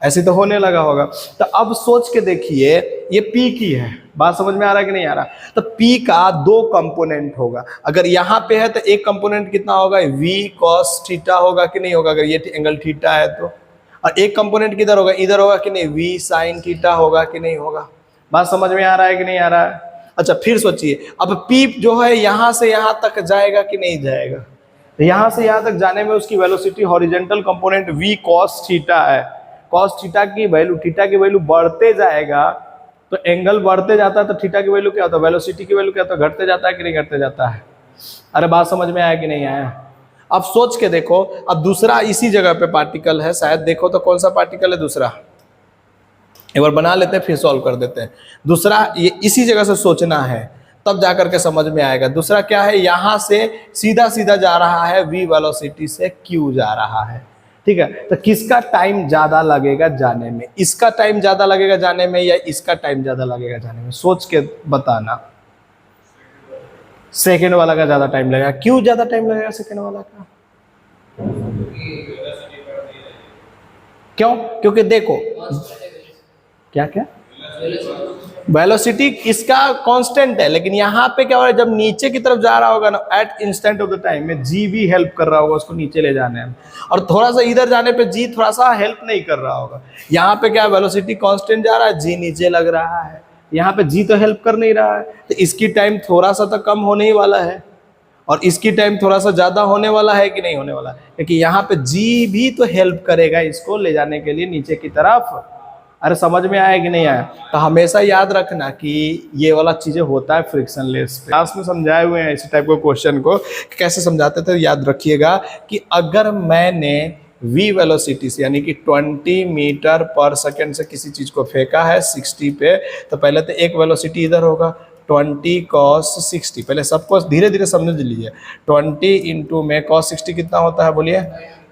ऐसे तो होने लगा होगा। तो अब सोच के देखिए ये P की है, बात समझ में आ रहा है कि नहीं आ रहा, तो P का दो कंपोनेंट होगा, अगर यहाँ पे है तो एक कंपोनेंट कितना होगा, V cos थीटा होगा कि नहीं होगा, अगर ये एंगल थीटा है तो, और एक कंपोनेंट किधर होगा, इधर होगा कि नहीं, V sin थीटा होगा कि नहीं होगा, बात समझ में आ रहा है कि नहीं आ रहा है। अच्छा फिर सोचिए, अब P जो है यहाँ से यहाँ तक जाएगा कि नहीं जाएगा, तो यहाँ से यहाँ तक जाने में उसकी velocity horizontal component V cos theta है, कॉस थीटा की वैल्यू बढ़ते जाएगा, तो एंगल बढ़ते जाता है तो थीटा की वैल्यू क्या होता है, वेलोसिटी की वैल्यू क्या होता है, घटते जाता है कि नहीं घटते जाता है। अरे बात समझ में आया कि नहीं आया। अब सोच के देखो, अब दूसरा इसी जगह पे पार्टिकल है शायद, देखो तो कौन सा पार्टिकल है दूसरा, एक बार बना लेते हैं फिर सॉल्व कर देते हैं। दूसरा ये इसी जगह से सोचना है तब जाकर के समझ में आएगा। दूसरा क्या है, यहाँ से सीधा सीधा जा रहा है v वेलोसिटी से q जा रहा है, ठीक है, तो किसका टाइम ज्यादा लगेगा जाने में, इसका टाइम ज्यादा लगेगा जाने में या इसका टाइम ज्यादा लगेगा जाने में, सोच के बताना। सेकंड वाला का ज्यादा टाइम लगेगा, क्यों ज्यादा टाइम लगेगा सेकंड वाला का, क्यों, क्योंकि देखो क्या क्या वेलोसिटी इसका कांस्टेंट है, लेकिन यहाँ पे क्या हो रहा है, जब नीचे की तरफ जा रहा होगा ना at instant of the time में जी भी हेल्प कर रहा होगा उसको नीचे ले जाने में, और थोड़ा सा इधर जाने पे जी थोड़ा सा हेल्प नहीं कर रहा होगा। यहाँ पे क्या वेलोसिटी कांस्टेंट जा रहा है, जी नीचे लग रहा है, यहाँ पे जी तो हेल्प कर नहीं रहा है, तो इसकी टाइम थोड़ा सा तो कम होने ही वाला है और इसकी टाइम थोड़ा सा ज्यादा होने वाला है कि नहीं होने वाला है, क्योंकि यहाँ पे जी भी तो हेल्प करेगा इसको ले जाने के लिए नीचे की तरफ। अरे समझ में आया कि नहीं आया। तो हमेशा याद रखना कि ये वाला चीजें होता है फ्रिक्शनलेस पे। क्लास में समझाए हुए हैं इसी टाइप के क्वेश्चन को, कैसे समझाते थे याद रखिएगा कि अगर मैंने v वेलोसिटी से यानी कि 20 मीटर पर सेकेंड से किसी चीज को फेंका है 60 पे, तो पहले तो एक वेलोसिटी इधर होगा 20 cos 60, पहले सबको धीरे धीरे समझ लीजिए। 20 इंटू में cos 60 कितना होता है बोलिए,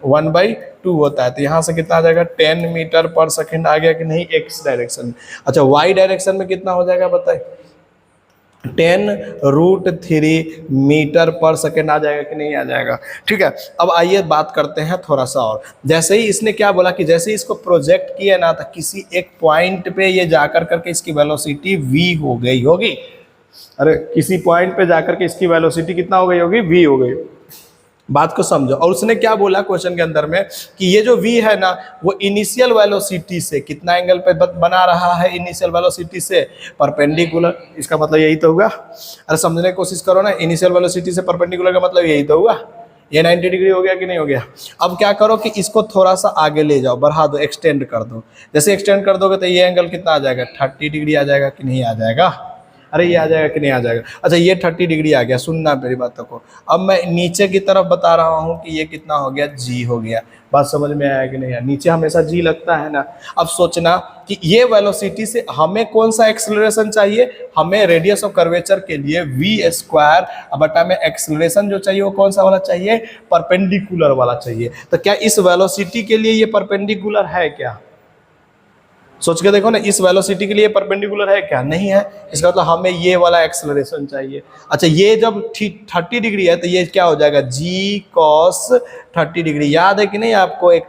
1/2 होता है, तो यहाँ से कितना आ जाएगा 10 मीटर पर सेकेंड आ गया कि नहीं x डायरेक्शन में। अच्छा y डायरेक्शन में कितना हो जाएगा बताइए, 10√3 मीटर पर सेकेंड आ जाएगा कि नहीं आ जाएगा। ठीक है, अब आइए बात करते हैं थोड़ा सा और। जैसे ही इसने क्या बोला कि जैसे ही इसको प्रोजेक्ट किया ना तो किसी एक पॉइंट पे ये जाकर करके इसकी वेलोसिटी v हो गई होगी। अरे किसी पॉइंट पे जाकर के इसकी वेलोसिटी कितना हो गई होगी, v हो गई। बात को समझो। और उसने क्या बोला क्वेश्चन के अंदर में कि ये जो v है ना वो इनिशियल वेलोसिटी से कितना एंगल पे बना रहा है, इनिशियल वेलोसिटी से परपेंडिकुलर। इसका मतलब यही तो होगा। अरे समझने की कोशिश करो ना, इनिशियल वेलोसिटी से परपेंडिकुलर का मतलब यही तो होगा। ये 90 डिग्री हो गया कि नहीं हो गया। अब क्या करो कि इसको थोड़ा सा आगे ले जाओ, बढ़ा दो, एक्सटेंड कर दो। जैसे एक्सटेंड कर दोगे तो ये एंगल कितना आ जाएगा, 30 डिग्री आ जाएगा कि नहीं आ जाएगा। अरे ये आ जाएगा कि नहीं आ जाएगा। अच्छा ये 30 डिग्री आ गया, सुनना मेरी बातों को। अब मैं नीचे की तरफ बता रहा हूँ कि ये कितना हो गया, जी हो गया। बात समझ में आया कि नहीं आया। नीचे हमेशा जी लगता है ना। अब सोचना कि ये वेलोसिटी से हमें कौन सा एक्सेलरेशन चाहिए, हमें रेडियस ऑफ कर्वेचर के लिए v² बटा में एक्सेलरेशन जो चाहिए वो कौन सा वाला चाहिए, परपेंडिकुलर वाला चाहिए। तो क्या इस वेलोसिटी के लिए ये परपेंडिकुलर है क्या, सोच के देखो ना, इस वेलोसिटी के लिए परपेंडिकुलर है क्या, नहीं है। इसका मतलब हमें ये वाला एक्सेलरेशन चाहिए। अच्छा ये जब 30 डिग्री है तो ये क्या हो जाएगा, जी cos 30 डिग्री। याद है कि नहीं आपको एक,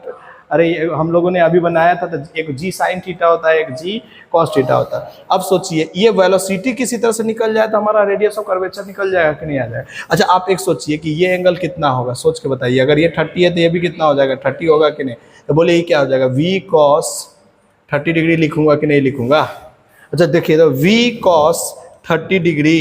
अरे हम लोगों ने अभी बनाया था तो एक जी sin थीटा होता है, एक जी cos थीटा होता है। अब सोचिए ये वेलोसिटी किसी तरह से निकल जाए तो हमारा रेडियस ऑफ कर्वेचर निकल जाएगा कि नहीं आ जाएगा। अच्छा आप एक सोचिए कि ये एंगल कितना होगा, सोच के बताइए। अगर ये 30 है तो ये भी कितना हो जाएगा, 30 होगा कि नहीं। तो बोले ये क्या हो जाएगा, v cos 30 डिग्री लिखूंगा कि नहीं लिखूंगा। अच्छा देखिए तो v cos 30 degree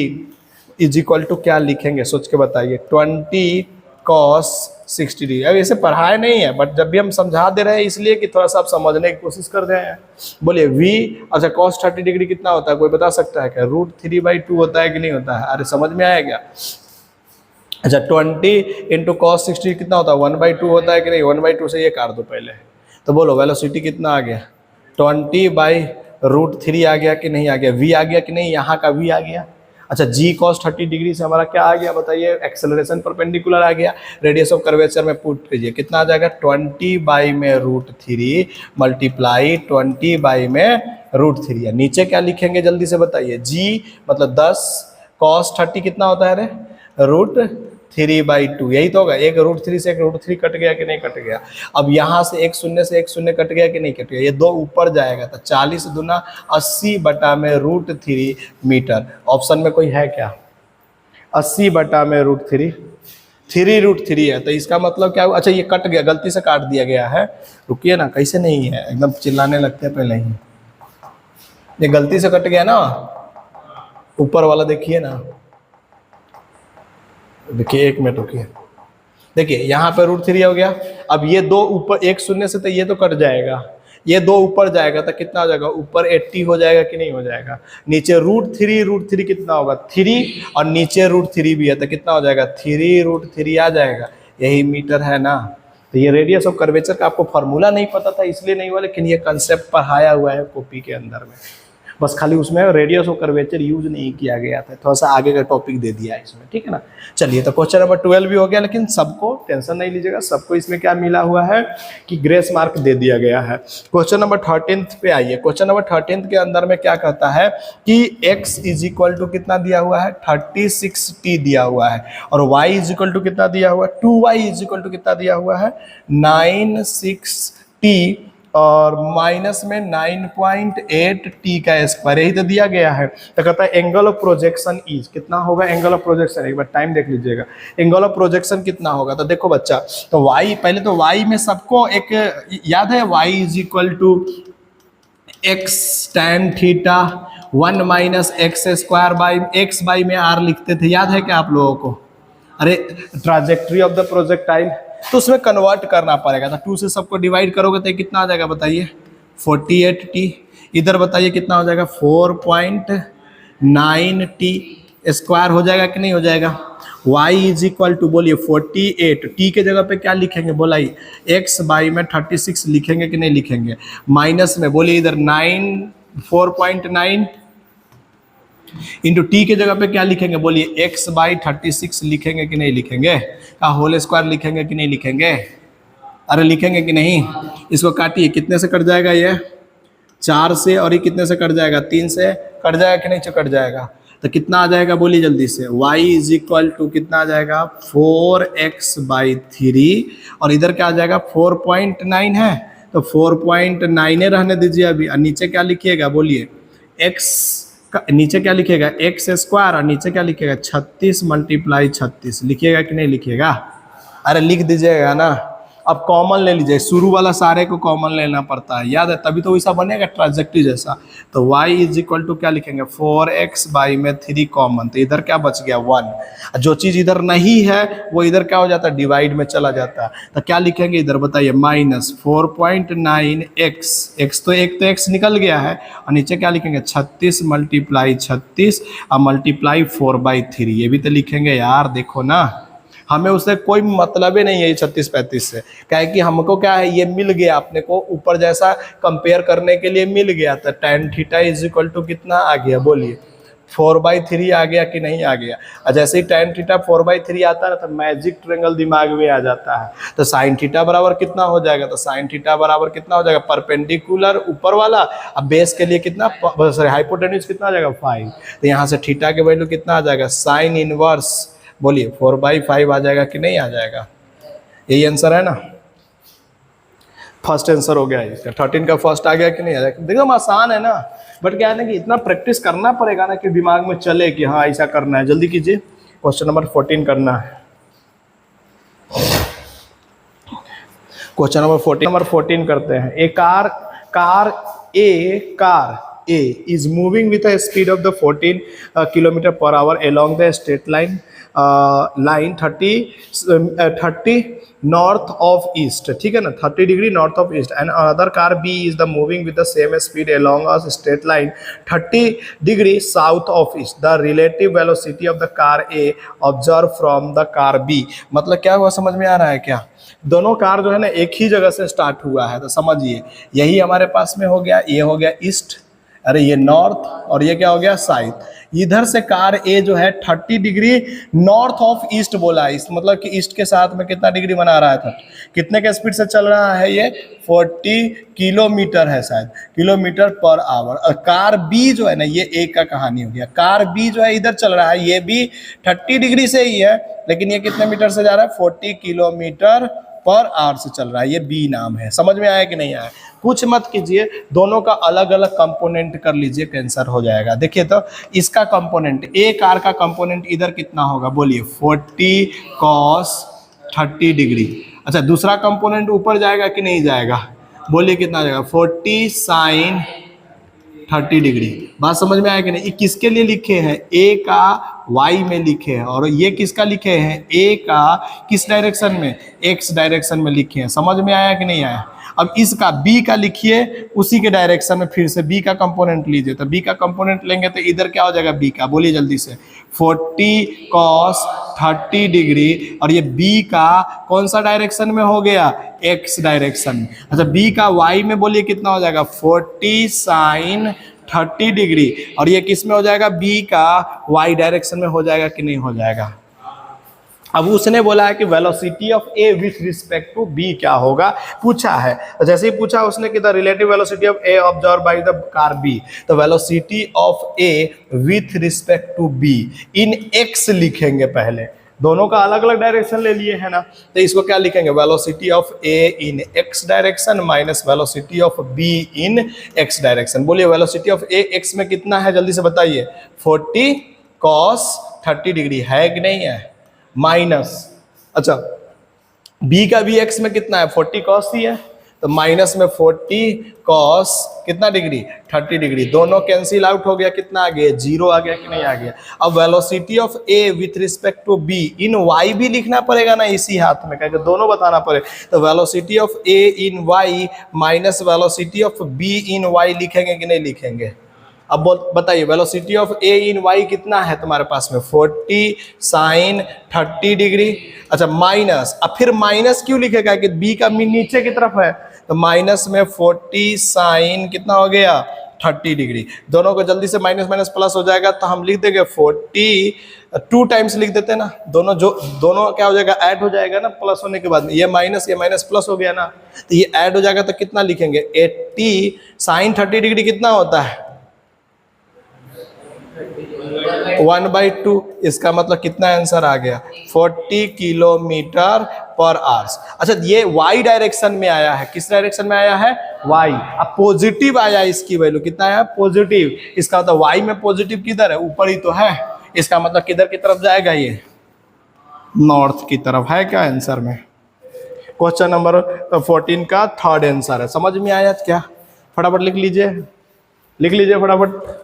is equal to क्या लिखेंगे, सोच के बताइए। 20 cos 60 डिग्री। अब ऐसे पढ़ाए नहीं है, बट जब भी हम समझा दे रहे हैं इसलिए कि थोड़ा सा आप समझने की कोशिश कर रहे हैं। बोलिए v, अच्छा cos 30 डिग्री कितना होता है, कोई बता सकता है क्या? √3/2 होता है कि नहीं होता है? अरे समझ में आया क्या? अच्छा 20 इंटू cos 60 कितना होता है? 1/2 होता है कि नहीं? 1/2 से ये काट दो पहले। तो बोलो वेलोसिटी कितना आ गया? 20/√3 आ गया कि नहीं आ गया? v आ गया कि नहीं? यहाँ का v आ गया। अच्छा g cos 30 डिग्री से हमारा क्या आ गया बताइए? एक्सेलरेशन परपेंडिकुलर आ गया। रेडियस ऑफ कर्वेचर में पुट कीजिए, कितना आ जाएगा? 20/√3 मल्टीप्लाई 20/√3। नीचे क्या लिखेंगे जल्दी से बताइए? g मतलब 10, cos 30 कितना होता है? अरे √3/2, यही तो होगा। एक √3 से एक √3 कट गया कि नहीं कट गया? अब यहाँ से एक शून्य से एक शून्य कट गया कि नहीं कट गया? ये दो ऊपर जाएगा तो 40 दूना 80/√3 मीटर। ऑप्शन में कोई है क्या? 80/√3, 3√3 है, तो इसका मतलब क्या हुआ? अच्छा ये कट गया, गलती से काट दिया गया है। रुकिए ना, कैसे नहीं है, एकदम चिल्लाने लगते हैं पहले ही। ये गलती से कट गया ना, ऊपर वाला देखिए ना, देखिए 1 मिनट रुकिए। देखिए यहाँ पे √3 हो गया। अब ये दो ऊपर, एक शून्य से तो ये तो कट जाएगा, ये दो ऊपर जाएगा तो कितना हो जाएगा? ऊपर 80 हो जाएगा कि नहीं हो जाएगा? नीचे √3 कितना होगा? 3, और नीचे √3 भी है तो कितना हो जाएगा? 3√3 आ जाएगा। यही मीटर है ना। तो ये रेडियस ऑफ कर्वेचर का आपको फार्मूला नहीं पता था इसलिए नहीं हुआ, लेकिन ये कंसेप्ट पढ़ाया हुआ है कॉपी के अंदर में। बस खाली उसमें रेडियस ऑफ कर्वेचर यूज नहीं किया गया था, थोड़ा सा आगे का टॉपिक दे दिया है इसमें, ठीक है ना। चलिए तो क्वेश्चन नंबर 12 भी हो गया, लेकिन सबको टेंशन नहीं लीजिएगा, सबको इसमें क्या मिला हुआ है कि ग्रेस मार्क दे दिया गया है। क्वेश्चन नंबर 13 पे आइए। क्वेश्चन नंबर 13 के अंदर में क्या कहता है कि x इज इक्वल टू कितना दिया हुआ है? 36t दिया हुआ है, और y इज इक्वल टू कितना दिया हुआ है? 2y इज इक्वल टू कितना दिया हुआ है? 96t, और माइनस में 9.8t का स्क्वायर, यही तो दिया गया है। तो कहता है एंगल ऑफ प्रोजेक्शन इज, कितना होगा एंगल ऑफ प्रोजेक्शन? एक बार टाइम देख लीजिएगा, एंगल ऑफ प्रोजेक्शन कितना होगा? तो देखो बच्चा, तो y, पहले तो y में सबको एक याद है, y is equal to x tan theta 1 minus X square by X by में r लिखते थे, याद है क्या आप लोगों को? अरे ट्राजेक्ट्री ऑफ द प्रोजेक्टाइल, तो उसमें कन्वर्ट करना पड़ेगा। तो 2 से सबको डिवाइड करोगे तो कितना आ जाएगा बताइए? 48t। इधर बताइए कितना हो जाएगा? 4.9t स्क्वायर हो जाएगा कि नहीं हो जाएगा? y इज इक्वल टू, बोलिए 48, t के जगह पे क्या लिखेंगे बोलाइए? x बाई में 36 लिखेंगे कि नहीं लिखेंगे? माइनस में बोलिए इधर 4.9 इंटू टी के जगह पे क्या लिखेंगे बोलिए? x बाई 36 लिखेंगे कि नहीं लिखेंगे? का होल स्क्वायर लिखेंगे कि नहीं लिखेंगे? अरे लिखेंगे कि नहीं? इसको काटिए, कितने से कट जाएगा? ये 4 से, और ये कितने से कट जाएगा? 3 से कट जाएगा कि नहीं कट जाएगा? तो कितना आ जाएगा बोलिए जल्दी से? y इज इक्वल टू कितना आ जाएगा? 4x/3, और इधर क्या आ जाएगा? 4.9 है, तो 4.9 रहने दीजिए अभी। और नीचे क्या लिखिएगा बोलिए? x, नीचे क्या लिखेगा? x स्क्वायर, और नीचे क्या लिखेगा? 36 मल्टीप्लाई 36 लिखिएगा कि नहीं लिखिएगा? अरे लिख दीजिएगा ना। अब कॉमन ले लीजिए, शुरू वाला सारे को कॉमन लेना पड़ता है, याद है, तभी तो वैसा बनेगा ट्रांजेक्टरी जैसा। तो y इज इक्वल टू क्या लिखेंगे? 4x बाई में 3 कॉमन, तो इधर क्या बच गया? 1। जो चीज़ इधर नहीं है वो इधर क्या हो जाता है? डिवाइड में चला जाता है। तो क्या लिखेंगे इधर बताइए? माइनस 4.9x, x तो एक तो x निकल गया है, और नीचे क्या लिखेंगे? 36 मल्टीप्लाई 36 और मल्टीप्लाई 4/3, ये भी तो लिखेंगे यार। देखो ना, हमें उससे कोई मतलब ही नहीं है 36-35 से, क्या है कि हमको क्या है, ये मिल गया अपने को ऊपर जैसा कंपेयर करने के लिए मिल गया। तो tan theta is equal to कितना आ गया बोलिए? 4/3 आ गया कि नहीं आ गया? और जैसे ही tan थीटा 4/3 आता है तो मैजिक ट्रायंगल दिमाग में आ जाता है। तो sin थीटा बराबर कितना हो जाएगा? तो sin थीटा बराबर कितना हो जाएगा? परपेंडिकुलर ऊपर वाला, अब बेस के लिए कितना, सॉरी हाइपोटेन्यूज कितना आ जाएगा? 5। तो यहाँ से थीटा के वैल्यू कितना आ जाएगा? साइन इनवर्स बोलिए 4/5 आ जाएगा कि नहीं आ जाएगा? यही आंसर है ना, फर्स्ट आंसर हो गया इसका। 13 का फर्स्ट आ गया कि नहीं आ जाएगा? देखो आसान है ना, बट क्या है ना कि इतना प्रैक्टिस करना पड़ेगा ना कि दिमाग में चले कि हाँ ऐसा करना है। जल्दी कीजिए, क्वेश्चन नंबर 14 करना है। क्वेश्चन नंबर 14 करते हैं। Car A is moving with a speed of the 14 kilometer per hour along the straight line 30 north of east, ठीक है ना, 30 degree north of east, and another car B is the moving with the same speed along a straight line 30 degree south of east, the relative velocity of the car A observe from the car B. मतलब क्या हुआ, समझ में आ रहा है क्या? दोनों car जो है ना एक ही जगह से स्टार्ट हुआ है, तो समझिए यही हमारे पास में हो गया, ये हो गया ईस्ट, अरे ये नॉर्थ, और ये क्या हो गया साउथ। इधर से कार ए जो है 30 डिग्री नॉर्थ ऑफ ईस्ट बोला है, इस मतलब कि ईस्ट के साथ में कितना डिग्री बना रहा था, कितने के स्पीड से चल रहा है, ये 40 किलोमीटर है शायद, किलोमीटर पर आवर। और कार बी जो है ना, ये एक का कहानी हो गया, कार बी जो है इधर चल रहा है, ये भी 30 डिग्री से ही है, लेकिन ये कितने मीटर से जा रहा है, 40 किलोमीटर पर आवर से चल रहा है, ये बी नाम है। समझ में आया कि नहीं आया? कुछ मत कीजिए, दोनों का अलग अलग कंपोनेंट कर लीजिए, कैंसर हो जाएगा। देखिए तो इसका कंपोनेंट, ए कार का कंपोनेंट इधर कितना होगा, बोलिए 40 कॉस 30 डिग्री। अच्छा, दूसरा कंपोनेंट ऊपर जाएगा कि नहीं जाएगा, बोलिए कितना जाएगा, 40 साइन 30 डिग्री। बात समझ में आया कि नहीं? ये किसके लिए लिखे हैं, ए का वाई में लिखे हैं, और ये किसका लिखे हैं, ए का किस डायरेक्शन में, एक्स डायरेक्शन में लिखे हैं। समझ में आया कि नहीं आया? अब इसका बी का लिखिए उसी के डायरेक्शन में, फिर से बी का कंपोनेंट लीजिए, तो बी का कंपोनेंट लेंगे तो इधर क्या हो जाएगा, बी का, बोलिए जल्दी से, 40 कॉस 30 डिग्री, और ये बी का कौन सा डायरेक्शन में हो गया, एक्स डायरेक्शन में। अच्छा, बी का वाई में बोलिए कितना हो जाएगा, 40 साइन 30 डिग्री, और ये किस में हो जाएगा, बी का वाई डायरेक्शन में हो जाएगा कि नहीं हो जाएगा। अब उसने बोला है कि velocity of A with respect to B क्या होगा, पूछा है। तो जैसे ही पूछा उसने कि the relative velocity of A observe by the car B, तो velocity of A with respect to B in X लिखेंगे पहले, दोनों का अलग अलग डायरेक्शन ले लिए है ना, तो इसको क्या लिखेंगे, velocity of A in x direction minus velocity of B in x direction. बोलिए वेलोसिटी ऑफ ए एक्स में कितना है, जल्दी से बताइए, 40 कॉस 30 डिग्री है कि नहीं है, माइनस, अच्छा बी का भी एक्स में कितना है, 40 कॉस ही है, तो माइनस में 40 कॉस कितना डिग्री, 30 डिग्री, दोनों कैंसिल आउट हो गया, कितना आ गया, 0 आ गया कि नहीं आ गया। अब velocity of A with respect to B in Y भी लिखना पड़ेगा ना इसी हाथ में, क्योंकि दोनों बताना पड़े, तो velocity of A in Y minus velocity of B in Y लिखेंगे कि नहीं लिखेंगे। अब बताइए velocity of A in Y कितना है तुम्हारे पास में, 40 साइन 30 डिग्री, अच्छा माइनस, अब फिर माइनस क्यों लिखेगा कि बी का नीचे की तरफ है, तो माइनस में 40 साइन कितना हो गया, 30 डिग्री। दोनों को जल्दी से माइनस माइनस प्लस हो जाएगा, तो हम लिख देंगे 40 2 टाइम्स लिख देते हैं ना, दोनों क्या हो जाएगा, ऐड हो जाएगा ना प्लस होने के बाद, ये माइनस प्लस हो गया ना, तो ये ऐड हो जाएगा, तो कितना लिखेंगे, 80 साइन 30 डिग्री कितना होता है, 1/2। इसका मतलब कितना आंसर आ गया, 40 किलोमीटर पर आवर्स। अच्छा, ये y डायरेक्शन में आया है, किस डायरेक्शन में आया है, y। अब पॉजिटिव आया, इसकी वैल्यू कितना है, पॉजिटिव, इसका मतलब y में पॉजिटिव किधर है, ऊपर ही तो है, इसका मतलब किधर की तरफ जाएगा, ये नॉर्थ की तरफ है क्या आंसर में। क्वेश्चन नंबर 14 का थर्ड आंसर है। समझ में आया क्या, फटाफट लिख लीजिए फटाफट।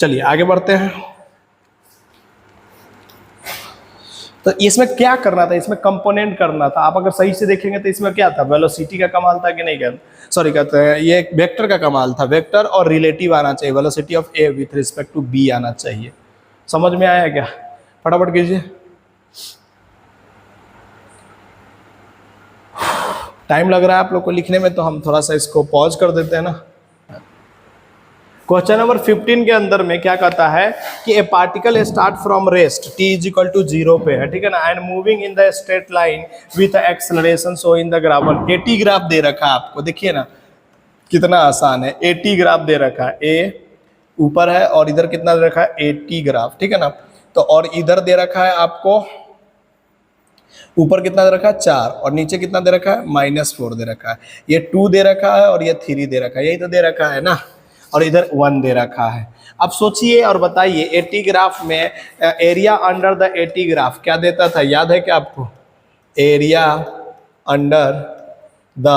चलिए आगे बढ़ते हैं। तो इसमें क्या करना था, इसमें कंपोनेंट करना था। आप अगर सही से देखेंगे तो इसमें क्या था, वेलोसिटी का कमाल था कि नहीं, क्या सॉरी कहते हैं, ये एक वेक्टर का कमाल था, वेक्टर और रिलेटिव आना चाहिए, velocity of A with respect to B आना चाहिए। समझ में आया क्या, फटाफट कीजिए, टाइम लग रहा है आप लोग को लिखने में, तो हम थोड़ा सा इसको पॉज कर देते हैं ना। क्वेश्चन नंबर 15 के अंदर में क्या कहता है कि a particle start from rest t = 0 पे है, ठीक है ना, and moving in the straight line with acceleration so in the graph. AT graph दे रखा है आपको, देखिए ना कितना आसान है, AT ग्राफ दे रखा है, ए ऊपर है और इधर कितना दे रखा है, AT ग्राफ, ठीक है ना। तो और इधर दे रखा है आपको, ऊपर कितना दे रखा है 4 और नीचे कितना दे रखा है -4 दे रखा है, ये 2 दे रखा है और ये 3 दे रखा है, यही तो दे रखा है ना, और इधर 1 दे रखा है। अब सोचिए और बताइए, AT ग्राफ में area under the AT graph क्या देता था, याद है क्या आपको, area under the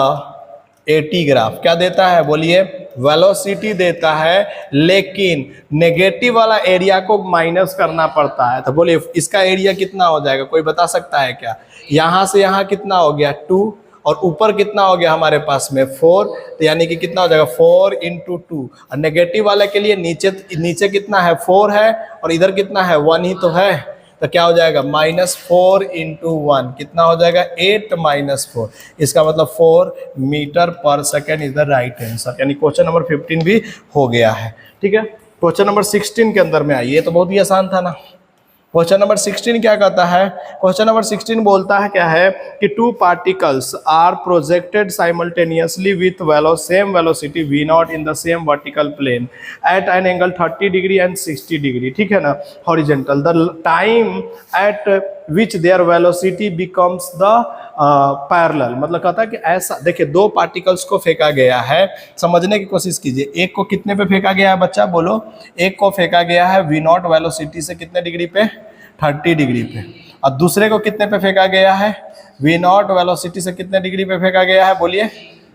AT graph क्या देता है, बोलिए वेलोसिटी देता है, लेकिन नेगेटिव वाला एरिया को माइनस करना पड़ता है। तो बोलिए इसका एरिया कितना हो जाएगा, कोई बता सकता है क्या? यहां से यहां कितना हो गया 2, और ऊपर कितना हो गया हमारे पास में 4, तो यानी कि कितना हो जाएगा 4 × 2। और नेगेटिव वाले के लिए नीचे कितना है 4 है, और इधर कितना है 1 ही तो है, तो क्या हो जाएगा -4 × 1 कितना हो जाएगा 8 - 4। इसका मतलब 4 मीटर पर second is the right answer. यानी क्वेश्चन नंबर 15 भी हो गया है। ठीक है, क्वेश्चन नंबर 16 के अंदर में आइए, तो बहुत ही आसान था ना। क्वेश्चन नंबर 16 क्या कहता है? क्वेश्चन नंबर 16 बोलता है क्या है कि 2 particles are projected simultaneously with same velocity v0 in the same vertical plane at an angle 30 degree and 60 degree, ठीक है ना, horizontal. The time at which their velocity becomes the parallel. मतलब कहता है कि ऐसा देखिए, 2 पार्टिकल्स को फेंका गया है, समझने की कोशिश कीजिए। एक को कितने पे फेंका गया है बच्चा, बोलो? एक को फेंका गया है v0 वेलोसिटी से कितने डिग्री पे, 30 डिग्री पे, और दूसरे को कितने पे फेंका गया है, v0 वेलोसिटी से कितने डिग्री पे फेंका गया है, बोलिए?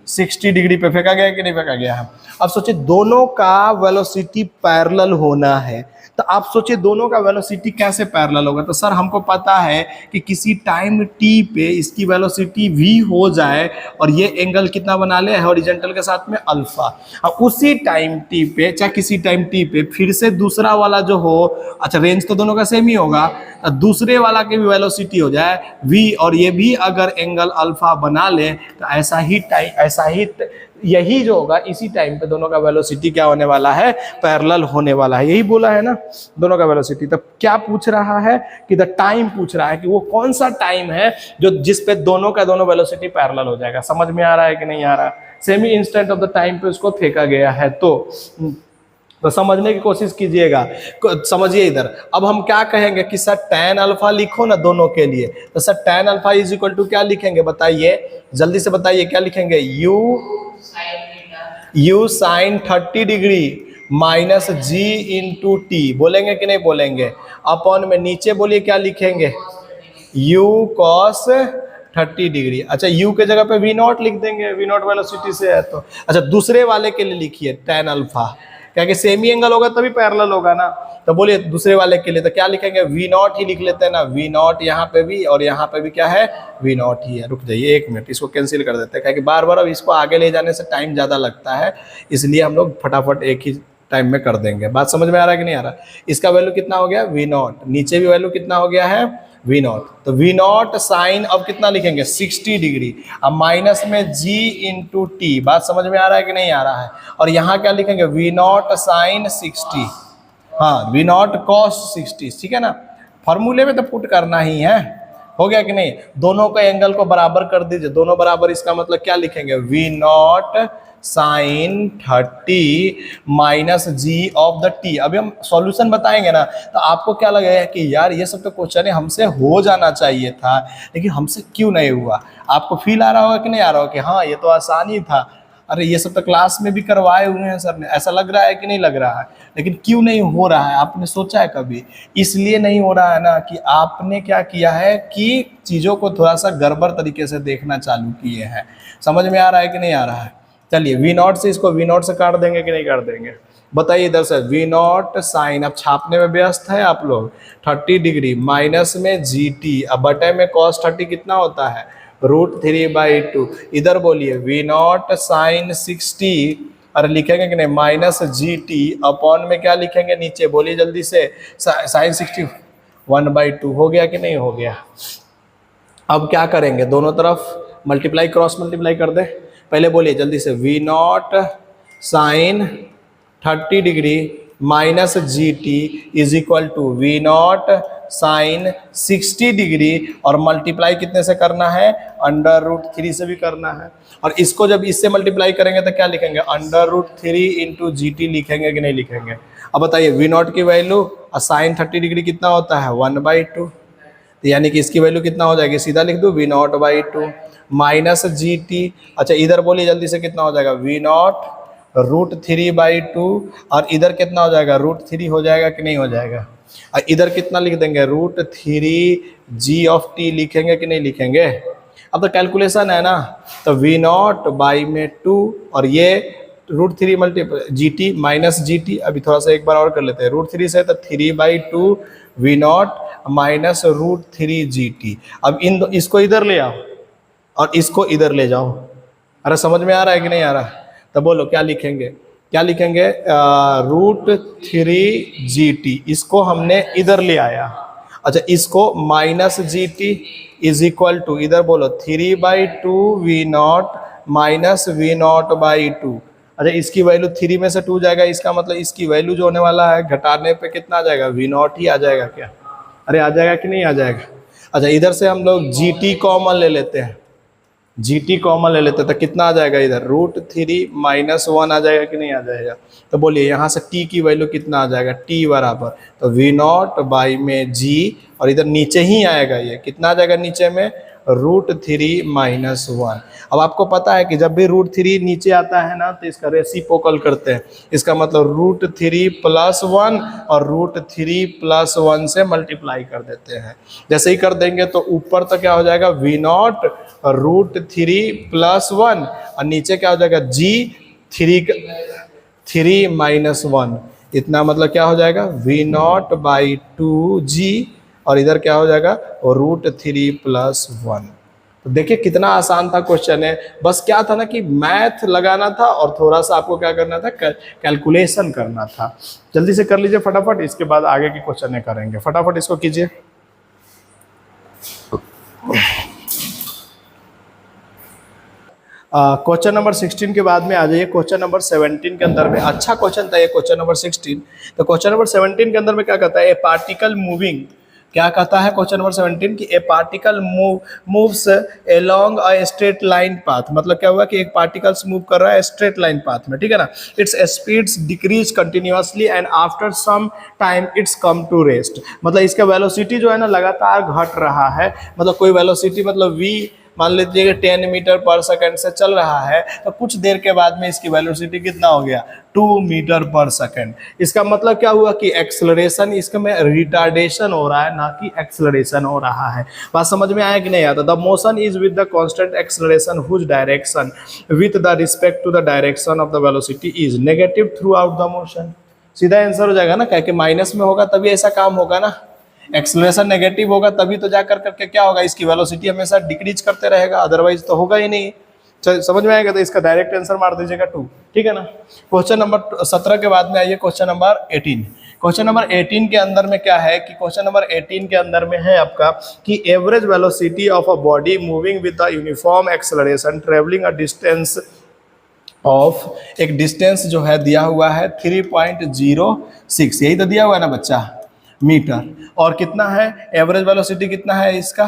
60 डिग्री पे फेंका गया है कि नहीं फेंका गया है? अब सोचिए दोनों का वेलोसिटी पैरेलल होना है, तो आप सोचिए दोनों का वेलोसिटी कैसे पैरेलल होगा? तो सर हमको पता है कि किसी टाइम t पे इसकी वेलोसिटी v हो जाए और ये एंगल कितना बना ले हॉरिजॉन्टल के साथ में अल्फा, और उसी टाइम t पे, चाहे किसी टाइम t पे फिर से दूसरा वाला जो हो, अच्छा रेंज तो दोनों का सेम ही होगा, दूसरे वाला की भी वेलोसिटी हो जाए v, और ये भी अगर एंगल अल्फा बना ले, तो ऐसा ही यही जो होगा इसी टाइम पे दोनों का वेलोसिटी क्या होने वाला है, पैरेलल होने वाला है। यही बोला है ना, दोनों का वेलोसिटी। तो क्या पूछ रहा है कि द टाइम पूछ रहा है कि वो कौन सा टाइम है जो जिस पे दोनों का दोनों वेलोसिटी पैरेलल हो जाएगा। समझ में आ रहा है कि नहीं आ रहा? Semi instant of the time पे उसको फेंका गया है। तो समझने की कोशिश कीजिएगा, समझिए इधर। अब हम क्या कहेंगे कि सर tan अल्फा लिखो ना दोनों के लिए, तो sir tan alpha is equal to क्या लिखेंगे बताइए, जल्दी से बताइए क्या लिखेंगे? u sin 30 degree minus g × t, बोलेंगे कि नहीं बोलेंगे? अपॉन में नीचे बोलिए क्या लिखेंगे, u cos 30 डिग्री। अच्छा u के जगह पे v0 लिख देंगे, v0 वेलोसिटी से है तो। अच्छा दूसरे वाले के लिए लिखिए tan अल्फा, क्या कि सेमी एंगल होगा तभी पैरेलल होगा ना। तो बोलिए दूसरे वाले के लिए तो क्या लिखेंगे, v0 ही लिख लेते हैं ना, v0 यहाँ पे भी और यहाँ पे भी क्या है, v0 ही है। रुक जाइए 1 मिनट, इसको कैंसिल कर देते हैं, क्या कि बार बार अब इसको आगे ले जाने से टाइम ज़्यादा लगता है, इसलिए हम लोग फटाफट एक ही टाइम में कर देंगे। बात समझ में आ रहा है कि नहीं आ रहा? इसका वैल्यू कितना हो गया v0, नीचे भी वैल्यू कितना हो गया है v0, तो v0 साइन अब कितना लिखेंगे 60 डिग्री, अब माइनस में g × t। बात समझ में आ रहा है कि नहीं आ रहा है? और यहाँ क्या लिखेंगे v0 साइन 60, हाँ v0 cos 60, ठीक है ना। फॉर्मूले में तो पुट करना ही है, हो गया कि नहीं? दोनों का एंगल को बराबर कर दीजिए, दोनों बराबर, इसका मतलब क्या लिखेंगे v0 sine 30 minus g of the t। अभी हम सॉल्यूशन बताएंगे ना, तो आपको क्या लगेगा कि यार ये सब तो क्वेश्चन हमसे हो जाना चाहिए था, लेकिन हमसे क्यों नहीं हुआ? आपको फील आ रहा होगा कि नहीं आ रहा होगा कि हाँ ये तो आसानी था, अरे ये सब तो क्लास में भी करवाए हुए हैं सर ने, ऐसा लग रहा है कि नहीं लग रहा है? लेकिन क्यों नहीं हो रहा है आपने सोचा है कभी? इसलिए नहीं हो रहा है ना कि आपने क्या किया है कि चीज़ों को थोड़ा सा गड़बड़ तरीके से देखना चालू किए हैं। समझ में आ रहा है कि नहीं आ रहा है? चलिए v0 से इसको v0 से काट देंगे कि नहीं काट देंगे, बताइए इधर से। v0 साइन, अब छापने में व्यस्त है आप लोग, 30 डिग्री माइनस में gt, अब बटे में cos 30 कितना होता है √3/2। इधर बोलिए v0 साइन 60, और लिखेंगे कि नहीं माइनस gt, अपॉन में क्या लिखेंगे नीचे, बोलिए जल्दी से, साइन 60 1/2। हो गया कि नहीं हो गया? अब क्या करेंगे, दोनों तरफ मल्टीप्लाई क्रॉस मल्टीप्लाई कर दे। पहले बोलिए जल्दी से, v0 sine 30 degree minus gt is equal to v0 sine 60 degree, और मल्टीप्लाई कितने से करना है, √3 से भी करना है। और इसको जब इससे मल्टीप्लाई करेंगे तो क्या लिखेंगे, √3 × gt लिखेंगे कि नहीं लिखेंगे? अब बताइए v0 की वैल्यू, साइन 30 डिग्री कितना होता है 1/2, तो यानी कि इसकी वैल्यू कितना हो जाएगी, सीधा लिख दूँ v0/2 माइनस gt। अच्छा इधर बोलिए जल्दी से, कितना हो जाएगा v0 √3/2, और इधर कितना हो जाएगा √3 हो जाएगा कि नहीं हो जाएगा? और इधर कितना लिख देंगे √3g ऑफ t लिखेंगे कि नहीं लिखेंगे? अब तो कैलकुलेशन है ना, तो v0 बाई में 2, और ये √3 multiply G T minus G T. अभी थोड़ा सा एक बार और कर लेते हैं, √3 से तो 3/2 V0 माइनस √3 जी टी। अब इसको इधर ले आओ और इसको इधर ले जाओ। अरे समझ में आ रहा है कि नहीं आ रहा? तो बोलो क्या लिखेंगे, क्या लिखेंगे? √3 जी टी, इसको हमने इधर ले आया। अच्छा, इसको minus G T is equal to, इधर बोलो 3/2 V0 माइनस V0/2। अच्छा, इसकी वैल्यू 3 में से 2 जाएगा, इसका मतलब इसकी वैल्यू जो होने वाला है घटाने पे कितना आ जाएगा? V0 ही आ जाएगा क्या? अरे आ जाएगा कि नहीं आ जाएगा? अच्छा, इधर से हम लोग जी टी कॉमन ले लेते हैं, जी टी कॉमन ले लेते हैं तो कितना आ जाएगा? इधर √3 माइनस 1 आ जाएगा कि नहीं आ जाएगा? तो बोलिए यहाँ से t की वैल्यू कितना आ जाएगा? t बराबर तो V0 बाई में g, और इधर नीचे ही आएगा, ये कितना आ जाएगा नीचे में? √3 माइनस 1। अब आपको पता है कि जब भी √3 नीचे आता है ना तो इसका रेसिप्रोकल करते हैं, इसका मतलब √3 प्लस 1 और √3 प्लस 1 से मल्टीप्लाई कर देते हैं। जैसे ही कर देंगे तो ऊपर तो क्या हो जाएगा? V0 √3 प्लस 1 और नीचे क्या हो जाएगा? g 3 माइनस 1, इतना मतलब क्या हो जाएगा? V0/2g, और इधर क्या हो जाएगा? √3 प्लस 1। तो देखिए कितना आसान था क्वेश्चन है, बस क्या था ना कि मैथ लगाना था और थोड़ा सा आपको क्या करना था? कैलकुलेशन करना था। जल्दी से कर लीजिए फटाफट, इसके बाद आगे के क्वेश्चन करेंगे। फटाफट इसको कीजिए। क्वेश्चन नंबर 16 के बाद में आ जाइए क्वेश्चन नंबर 17 के अंदर में। अच्छा क्वेश्चन था ये क्वेश्चन नंबर 16। तो क्वेश्चन नंबर 17 के अंदर में क्या कहता है? ए पार्टिकल मूविंग, क्या कहता है क्वेश्चन नंबर 17 की? ए particle moves along a straight line path. मतलब क्या हुआ कि एक पार्टिकल्स मूव कर रहा है स्ट्रेट लाइन पाथ में, ठीक है ना। Its speeds decrease continuously and after some time it's come to rest. मतलब इसका वेलोसिटी जो है ना लगातार घट रहा है। मतलब कोई वेलोसिटी मतलब v मान लीजिए 10 मीटर पर सेकंड से चल रहा है, तो कुछ देर के बाद में इसकी वेलोसिटी कितना हो गया? 2 मीटर पर सेकंड। इसका मतलब क्या हुआ कि एक्सेलरेशन, इसका में रिटार्डेशन हो रहा है, ना कि एक्सेलरेशन हो रहा है। बात समझ में आया कि नहीं आता? The motion is with the constant acceleration whose direction with the respect to the direction of the velocity is negative throughout the motion. सीधा आंसर हो जाएगा ना, क्या कि माइनस में होगा तभी ऐसा काम होगा ना। एक्सेलरेशन नेगेटिव होगा तभी तो जाकर करके क्या होगा? इसकी वेलोसिटी हमेशा डिक्रीज करते रहेगा, अदरवाइज तो होगा ही नहीं। समझ में आएगा? तो इसका डायरेक्ट आंसर मार दीजिएगा 2, ठीक है ना। क्वेश्चन नंबर 17 के बाद में आइए क्वेश्चन नंबर 18। क्वेश्चन नंबर 18 के अंदर में क्या है कि क्वेश्चन नंबर 18 के अंदर में है आपका कि average velocity of a body moving with the uniform acceleration travelling a distance of, एक डिस्टेंस जो है दिया हुआ है 3.06, यही तो दिया हुआ है ना बच्चा, मीटर। और कितना है एवरेज वेलोसिटी, कितना है इसका?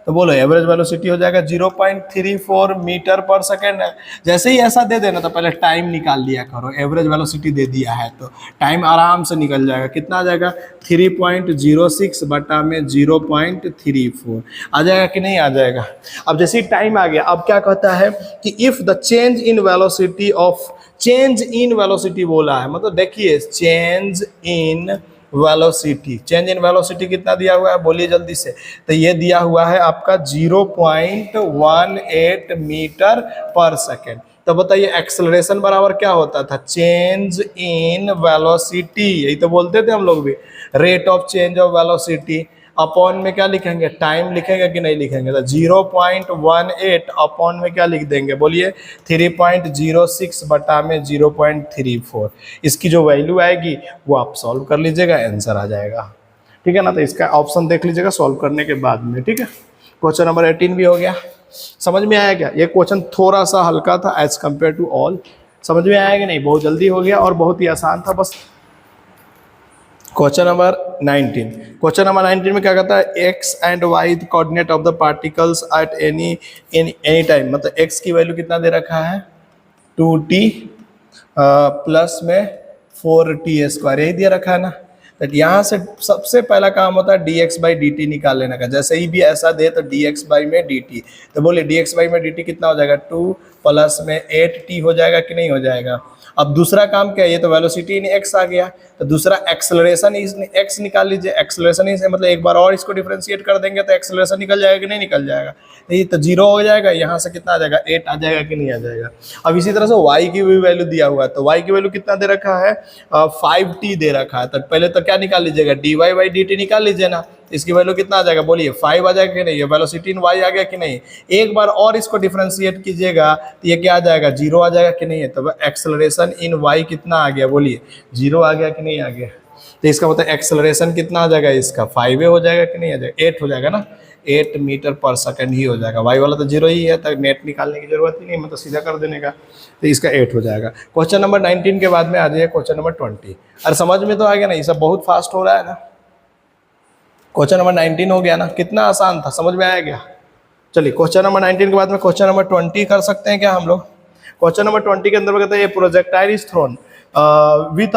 तो बोलो एवरेज वेलोसिटी हो जाएगा 0.34 मीटर पर सेकेंड है। जैसे ही ऐसा दे देना तो पहले टाइम निकाल लिया करो। एवरेज वेलोसिटी दे दिया है तो टाइम आराम से निकल जाएगा। कितना आ जाएगा? 3.06 बटा में 0.34 आ जाएगा कि नहीं आ जाएगा? अब जैसे ही टाइम आ गया, अब क्या कहता है कि if the change in velocity of, change in velocity बोला है, मतलब देखिए change in velocity, change in velocity कितना दिया हुआ है? बोलिए जल्दी से। तो ये दिया हुआ है आपका 0.18 मीटर पर सेकेंड। तो बताइए एक्सेलरेशन बराबर क्या होता था? चेंज इन वेलोसिटी, यही तो बोलते थे हम लोग भी, rate of change of velocity upon में क्या लिखेंगे? टाइम लिखेंगे कि नहीं लिखेंगे? तो 0.18 अपॉन में क्या लिख देंगे? बोलिए 3.06 बटा में 0.34। इसकी जो वैल्यू आएगी वो आप सॉल्व कर लीजिएगा, आंसर आ जाएगा, ठीक है ना। तो इसका ऑप्शन देख लीजिएगा सॉल्व करने के बाद में, ठीक है। क्वेश्चन नंबर 18 भी हो गया। समझ में आया क्या? ये क्वेश्चन थोड़ा सा हल्का था एज कम्पेयर टू ऑल। समझ में आया कि नहीं? बहुत जल्दी हो गया और बहुत ही आसान था। बस क्वेश्चन नंबर 19, क्वेश्चन नंबर 19 में क्या कहता है? X and Y coordinate of the particles at any time. मतलब एक्स की वैल्यू कितना दे रखा है? 2t प्लस में 4t², यही दिया रखा है ना। तो यहाँ से सबसे पहला काम होता है dx/dt निकाल लेने का। जैसे ही भी ऐसा दे तो dx/dt, तो बोलिए dx/dt कितना हो जाएगा? 2 प्लस में 8t हो जाएगा कि नहीं हो जाएगा। अब दूसरा काम क्या है, ये तो वेलोसिटी इन x आ गया, तो दूसरा एक्सेलरेशन इज x निकाल लीजिए। एक्सेलरेशन इज मतलब एक बार और इसको डिफरेंशिएट कर देंगे तो एक्सेलरेशन निकल जाएगा कि नहीं निकल जाएगा। नहीं तो 0 हो जाएगा, यहाँ से कितना आ जाएगा 8 आ जाएगा कि नहीं आ जाएगा। अब इसी तरह से y की भी वैल्यू दिया हुआ है, तो y की वैल्यू कितना दे रखा है 5t दे रखा है। तो पहले तो क्या निकाल लीजिएगा dy/dt निकाल लीजिए ना, इसकी वैल्यू कितना आ जाएगा बोलिए 5 आ जाएगा कि नहीं। ये वेलोसिटी इन y आ गया कि नहीं। एक बार और इसको डिफरेंशिएट कीजिएगा तो ये क्या आ जाएगा 0 आ जाएगा कि नहीं है। तो एक्सेलरेशन इन y कितना आ गया बोलिए 0 आ गया कि नहीं आ गया। तो इसका मतलब एक्सेलरेशन कितना आ जाएगा इसका 5 हो जाएगा कि नहीं आ जाएगा, 8 हो जाएगा ना, 8 मीटर पर सेकंड ही हो जाएगा। y वाला तो 0 ही है, तो नेट निकालने की जरूरत ही नहीं, मतलब सीधा कर देने का, तो इसका 8 हो जाएगा। क्वेश्चन नंबर 19 के बाद में आ जाइए क्वेश्चन नंबर 20। अरे समझ में तो आ गया ना, ये सब बहुत फास्ट हो रहा है ना। क्वेश्चन नंबर 19 हो गया ना, कितना आसान था, समझ में आया क्या। चलिए क्वेश्चन नंबर 19 के बाद में क्वेश्चन नंबर 20 कर सकते हैं क्या हम लोग। क्वेश्चन नंबर 20 के अंदर कहते हैं ये प्रोजेक्टाइल इज थ्रोन विथ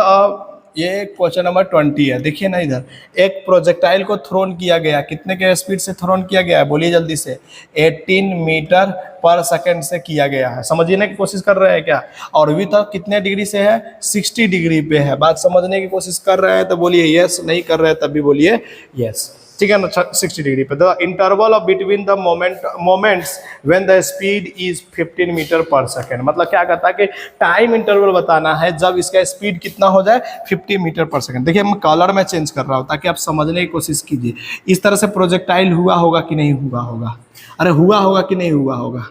ये क्वेश्चन नंबर 20 है। देखिए ना इधर एक प्रोजेक्टाइल को थ्रोन किया गया, कितने के स्पीड से थ्रोन किया गया है बोलिए जल्दी से, 18 मीटर पर सेकंड से किया गया है। समझने की कोशिश कर रहे हैं क्या। और विथ कितने डिग्री से है 60 डिग्री पे है। बात समझने की कोशिश कर रहे हैं तो बोलिए यस, नहीं कर रहे हैं तब भी बोलिए यस, ठीक है ना 60 डिग्री पे। The interval of between the moments when the speed is 15 metre पर सेकेंड। मतलब क्या कहता है कि टाइम इंटरवल बताना है जब इसका स्पीड कितना हो जाए 50 मीटर पर सेकेंड। देखिए मैं कलर में चेंज कर रहा हूँ ताकि आप समझने की कोशिश कीजिए। इस तरह से प्रोजेक्टाइल हुआ होगा कि नहीं हुआ होगा, अरे हुआ होगा कि नहीं हुआ होगा।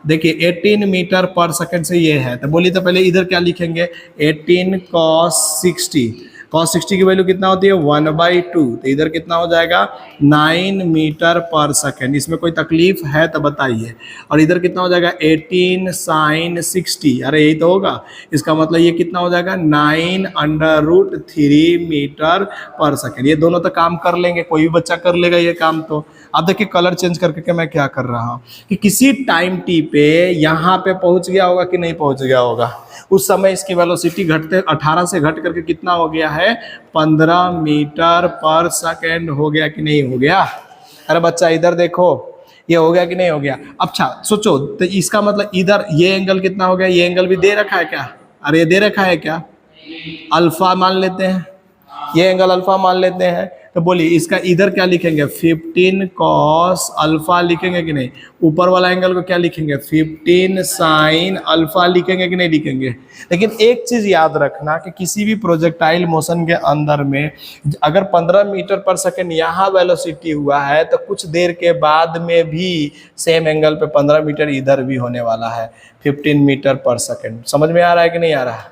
देखिए 18 मीटर पर सेकेंड से ये है, तो बोलिए तो पहले इधर क्या लिखेंगे 18 cos 60। cos 60 की वैल्यू कितना होती है 1/2, तो इधर कितना हो जाएगा 9 मीटर पर सेकेंड। इसमें कोई तकलीफ है तो बताइए। और इधर कितना हो जाएगा 18 sin 60, अरे यही तो होगा। इसका मतलब ये कितना हो जाएगा 9√3 मीटर पर सेकेंड। ये दोनों तो काम कर लेंगे, कोई भी बच्चा कर लेगा ये काम। तो अब देखिए कलर चेंज करके मैं क्या कर रहा हूँ कि किसी टाइम टी पे यहाँ पे पहुँच गया होगा कि नहीं पहुँच गया होगा। उस समय इसकी वेलोसिटी घटते 18 से घट करके कितना हो गया है 15 मीटर पर सेकेंड हो गया कि नहीं हो गया। अरे बच्चा इधर देखो ये हो गया कि नहीं हो गया। अच्छा सोचो तो इसका मतलब इधर ये एंगल कितना हो गया, ये एंगल भी दे रखा है क्या, अरे ये दे रखा है क्या, अल्फा मान लेते हैं, ये एंगल अल्फा मान लेते हैं। तो बोलिए इसका इधर क्या लिखेंगे 15 cos अल्फा लिखेंगे कि नहीं। ऊपर वाला एंगल को क्या लिखेंगे 15 sin अल्फा लिखेंगे कि नहीं लिखेंगे। लेकिन एक चीज याद रखना कि किसी भी प्रोजेक्टाइल मोशन के अंदर में अगर 15 मीटर पर सेकेंड यहाँ वेलोसिटी हुआ है तो कुछ देर के बाद में भी सेम एंगल पे 15 मीटर इधर भी होने वाला है 15 मीटर पर सेकेंड। समझ में आ रहा है कि नहीं आ रहा है।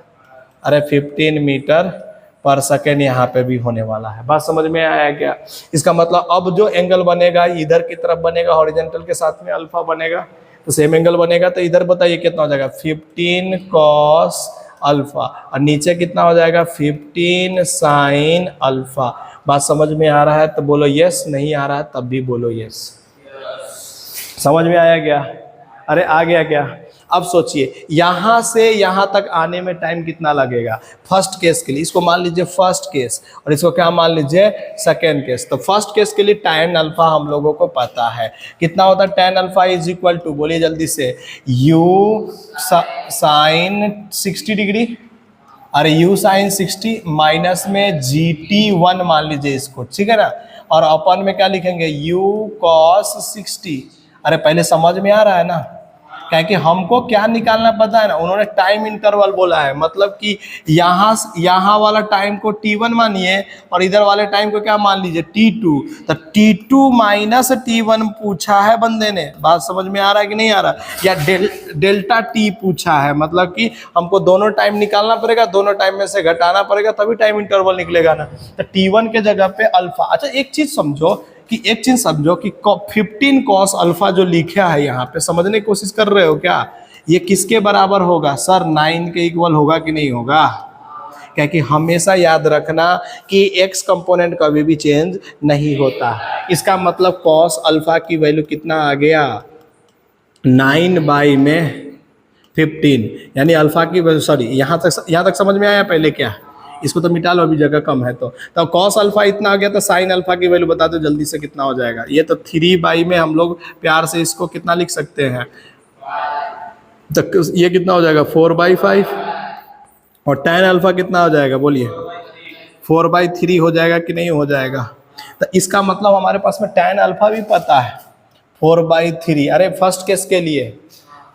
अरे 15 मीटर पर सेकेंड यहाँ पे भी होने वाला है। बात समझ में आया क्या। इसका मतलब अब जो एंगल बनेगा इधर की तरफ बनेगा, हॉरिजॉन्टल के साथ में अल्फा बनेगा तो सेम एंगल बनेगा। तो इधर बताइए कितना हो जाएगा 15 cos अल्फा और नीचे कितना हो जाएगा 15 sin अल्फा। बात समझ में आ रहा है तो बोलो यस, नहीं आ रहा है तब भी बोलो यस। समझ में आया क्या, अरे आ गया क्या। अब सोचिए यहां से यहां तक आने में टाइम कितना लगेगा। फर्स्ट केस के लिए इसको मान लीजिए फर्स्ट केस और इसको क्या मान लीजिए सेकेंड केस। तो फर्स्ट केस के लिए tan अल्फा हम लोगों को पता है कितना होता है। tan alpha is equal to बोलिए जल्दी से u sin 60 डिग्री, अरे u sin 60 माइनस में GT1 मान लीजिए इसको, ठीक है ना। और अपन में क्या लिखेंगे u cos 60। अरे पहले समझ में आ रहा है ना, क्या कि हमको क्या निकालना पता है ना। उन्होंने टाइम इंटरवल बोला है, मतलब कि यहाँ वाला टाइम को T1 मानिए और इधर वाले टाइम को क्या मान लीजिए T2। तो T2 माइनस T1 पूछा है बंदे ने। बात समझ में आ रहा है कि नहीं आ रहा। या डेल्टा T पूछा है, मतलब कि हमको दोनों टाइम निकालना पड़ेगा, दोनों टाइम में से घटाना पड़ेगा तभी टाइम इंटरवल निकलेगा ना। तो T1 के जगह पे अल्फा। अच्छा एक चीज समझो कि 15 cos अल्फा जो लिखा है यहाँ पे, समझने की कोशिश कर रहे हो क्या। ये किसके बराबर होगा सर 9 के इक्वल होगा कि नहीं होगा। क्योंकि हमेशा याद रखना कि x कंपोनेंट कभी भी चेंज नहीं होता। इसका मतलब cos अल्फा की वैल्यू कितना आ गया 9/15, यानी अल्फा की वैल्यू सॉरी यहाँ तक समझ में आया। पहले क्या इसको तो मिटा लो, अभी जगह कम है। तो cos अल्फा इतना आ गया तो sin अल्फा की वैल्यू बता दो जल्दी से कितना हो जाएगा। ये तो 3 बाई में हम लोग प्यार से इसको कितना लिख सकते हैं तो ये कितना हो जाएगा 4/5 और tan अल्फा कितना हो जाएगा बोलिए 4/3 हो जाएगा कि नहीं हो जाएगा। तो इसका मतलब हमारे पास में tan अल्फा भी पता है 4/3। अरे फर्स्ट केस के लिए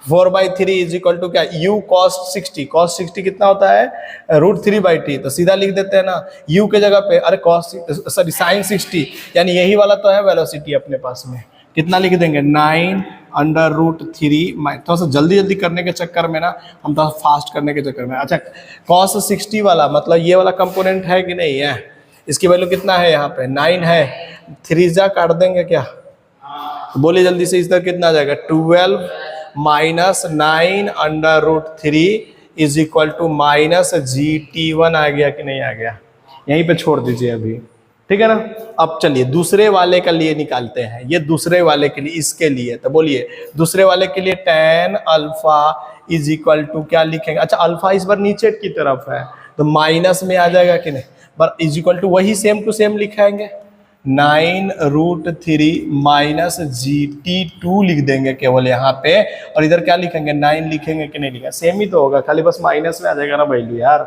4/3 इज इक्वल टू क्या u cos 60 कितना होता है √3/t। तो सीधा लिख देते हैं ना u के जगह पे अरे sin 60 यानी यही वाला तो है वेलोसिटी अपने पास में कितना लिख देंगे 9/√3। थोड़ा सा जल्दी जल्दी करने के चक्कर में ना हम थोड़ा फास्ट करने के चक्कर में अच्छा cos 60 वाला मतलब ये वाला कंपोनेंट है कि नहीं है। इसकी वैल्यू कितना है यहाँ पे 9 है 3 जा काट देंगे क्या तो बोलिए जल्दी से इस तरह कितना आ जाएगा 12 - 9/√3 इज इक्वल टू -GT1 आ गया कि नहीं आ गया। यहीं पे छोड़ दीजिए अभी ठीक है ना। अब चलिए दूसरे वाले का लिए निकालते हैं ये दूसरे वाले के लिए इसके लिए तो बोलिए दूसरे वाले के लिए tan alpha is equal to क्या लिखेंगे। अच्छा अल्फा इस बार नीचे की तरफ है तो माइनस में आ जाएगा कि नहीं पर इज इक्वल टू वही सेम टू सेम लिखाएंगे 9√3 - GT2 लिख देंगे केवल यहाँ पे और इधर क्या लिखेंगे 9 लिखेंगे कि नहीं लिखेंगे सेम ही तो होगा खाली बस माइनस में आ जाएगा ना वैल्यू यार।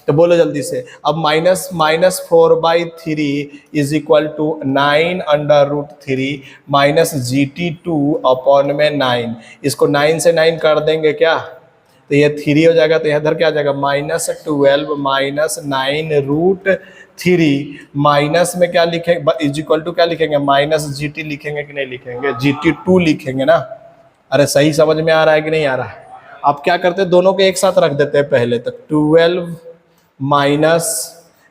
तो बोलो जल्दी से अब -4/3 is equal to 9/√3 - GT2 upon में 9 इसको 9 से 9 कर देंगे क्या तो ये 3 हो जाएगा तो इधर क्या आ जाएगा -12 - 9√3 माइनस में क्या लिखेंगे इज इक्वल टू क्या लिखेंगे -GT लिखेंगे कि नहीं लिखेंगे GT2 लिखेंगे ना। अरे सही समझ में आ रहा है कि नहीं आ रहा है। अब क्या करते हैं दोनों को एक साथ रख देते हैं पहले तो 12 -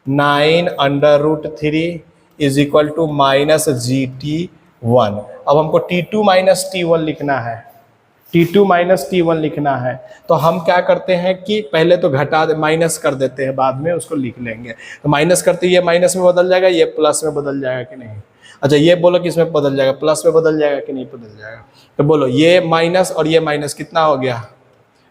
9/√3 इज इक्वल टू -GT1। अब हमको T2 - T1 लिखना है T2 - T1 लिखना है तो हम क्या करते हैं कि पहले तो घटा माइनस कर देते हैं बाद में उसको लिख लेंगे। तो माइनस करते ये माइनस में बदल जाएगा ये प्लस में बदल जाएगा कि नहीं। अच्छा ये बोलो किस में बदल जाएगा प्लस में बदल जाएगा कि नहीं बदल जाएगा। तो बोलो ये माइनस और ये माइनस कितना हो गया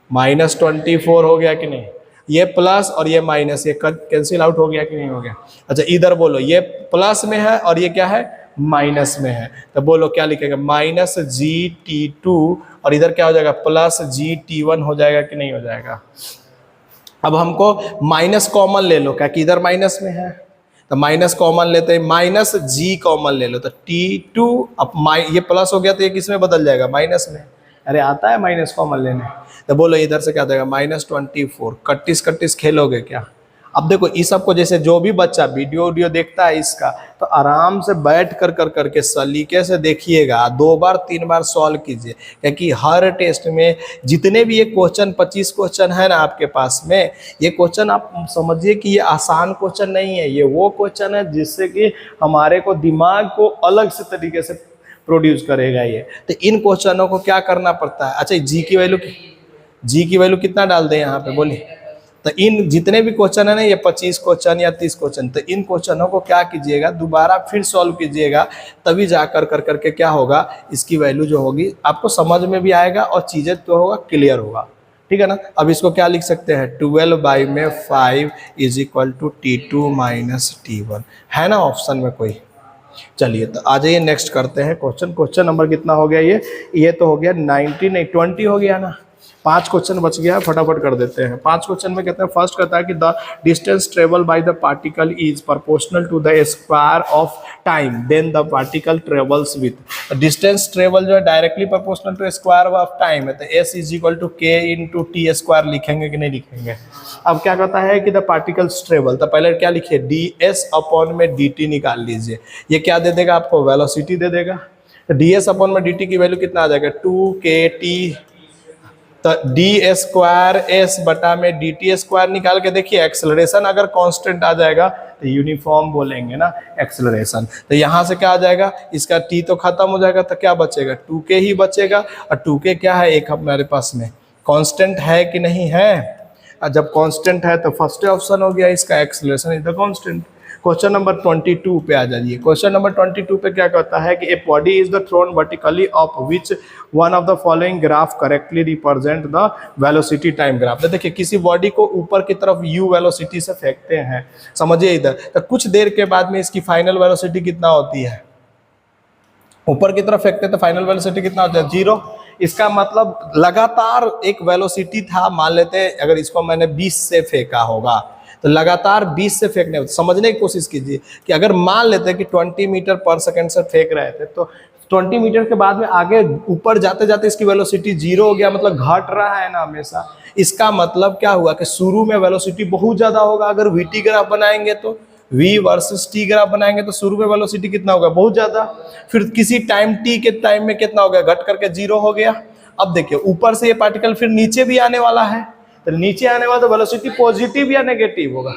-24 हो गया कि नहीं। ये प्लस और ये माइनस ये कैंसिल आउट हो गया कि नहीं हो गया। अच्छा इधर बोलो ये प्लस में है और ये क्या है माइनस में है तो बोलो क्या लिखेंगे -GT2 और इधर क्या हो जाएगा +GT1 हो जाएगा कि नहीं हो जाएगा। अब हमको माइनस कॉमन ले लो क्या कि इधर माइनस में है तो माइनस कॉमन लेते हैं -G कॉमन ले लो तो T2 अब ये प्लस हो गया तो ये किस में बदल जाएगा माइनस में। अरे आता है माइनस कॉमन लेने तो बोलो इधर से क्या देगा -24 कट्टिस खेलोगे क्या। अब देखो इस सबको जैसे जो भी बच्चा वीडियो देखता है इसका तो आराम से बैठ कर करके सलीके से देखिएगा 2 बार 3 बार सॉल्व कीजिए क्योंकि हर टेस्ट में जितने भी ये क्वेश्चन 25 क्वेश्चन है ना आपके पास में ये क्वेश्चन आप समझिए कि ये आसान क्वेश्चन नहीं है। ये वो क्वेश्चन है जिससे कि हमारे को दिमाग को अलग से तरीके से प्रोड्यूस करेगा ये। तो इन क्वेश्चनों को क्या करना पड़ता है। अच्छा जी की वैल्यू कितना डाल दें यहाँ पे बोलिए। तो इन जितने भी क्वेश्चन है ना ये 25 क्वेश्चन या 30 क्वेश्चन तो इन क्वेश्चनों को क्या कीजिएगा दोबारा फिर सॉल्व कीजिएगा तभी जाकर करके क्या होगा इसकी वैल्यू जो होगी आपको समझ में भी आएगा और चीज़ें तो होगा क्लियर होगा ठीक है ना। अब इसको क्या लिख सकते हैं 12/5 is equal to T2 - T1 है ना ऑप्शन में कोई। चलिए तो आ जाइए नेक्स्ट करते हैं क्वेश्चन नंबर कितना हो गया ये तो हो गया 19 नहीं 20 हो गया ना 5 क्वेश्चन बच गया फटाफट कर देते हैं। 5 क्वेश्चन में कहते हैं फर्स्ट कहता है कि the distance travel by the particle is proportional to the square of time then the particle travels with. Distance travel जो है directly proportional to square of time है तो s is equal to k into T square लिखेंगे कि नहीं लिखेंगे। अब क्या कहता है कि द पार्टिकल्स ट्रेवल तो पहले क्या लिखिए ds अपॉन में dt निकाल लीजिए। ये क्या दे देगा आपको वेलोसिटी दे देगा। ds अपॉन में dt की वैल्यू कितना आ जाएगा 2kt तो d² में dt² निकाल के देखिए एक्सेलरेशन अगर कांस्टेंट आ जाएगा तो यूनिफॉर्म बोलेंगे ना एक्सेलरेशन। तो यहाँ से क्या आ जाएगा इसका t तो खत्म हो जाएगा तो क्या बचेगा 2k ही बचेगा और 2k क्या है एक हमारे पास में कांस्टेंट है कि नहीं है। और जब कांस्टेंट है तो फर्स्ट ऑप्शन हो गया इसका acceleration is the constant. Question number 22 पे आ जाइए। क्वेश्चन नंबर 22 पे क्या कहता है कि a body is the thrown vertically of which one of the following graph correctly represent the velocity time graph. तो देखिए किसी बॉडी को ऊपर की तरफ u वेलोसिटी से फेंकते हैं समझिए इधर तो कुछ देर के बाद में इसकी फाइनल वेलोसिटी कितना होती है ऊपर की तरफ फेंकते हैं तो फाइनल वेलोसिटी कितना होता है 0 इसका मतलब लगातार एक वेलोसिटी था, मान लेते हैं अगर इसको मैंने 20 से फेंका होगा तो लगातार 20 से फेंकने, समझने की कोशिश कीजिए कि अगर मान लेते हैं कि 20 मीटर पर सेकंड से फेंक रहे थे तो 20 मीटर के बाद में आगे ऊपर जाते जाते इसकी वेलोसिटी 0 हो गया, मतलब घट रहा है ना हमेशा। इसका मतलब क्या हुआ कि शुरू में वेलोसिटी बहुत ज्यादा होगा। अगर वीटी ग्राफ बनाएंगे तो v वर्सेस t ग्राफ बनाएंगे तो शुरू में वेलोसिटी कितना होगा, बहुत ज्यादा, फिर किसी टाइम t के टाइम में कितना हो गया, घट करके 0 हो गया। अब देखिए ऊपर से ये पार्टिकल फिर नीचे भी आने वाला है, तो नीचे आने वाला तो वेलोसिटी पॉजिटिव या नेगेटिव होगा,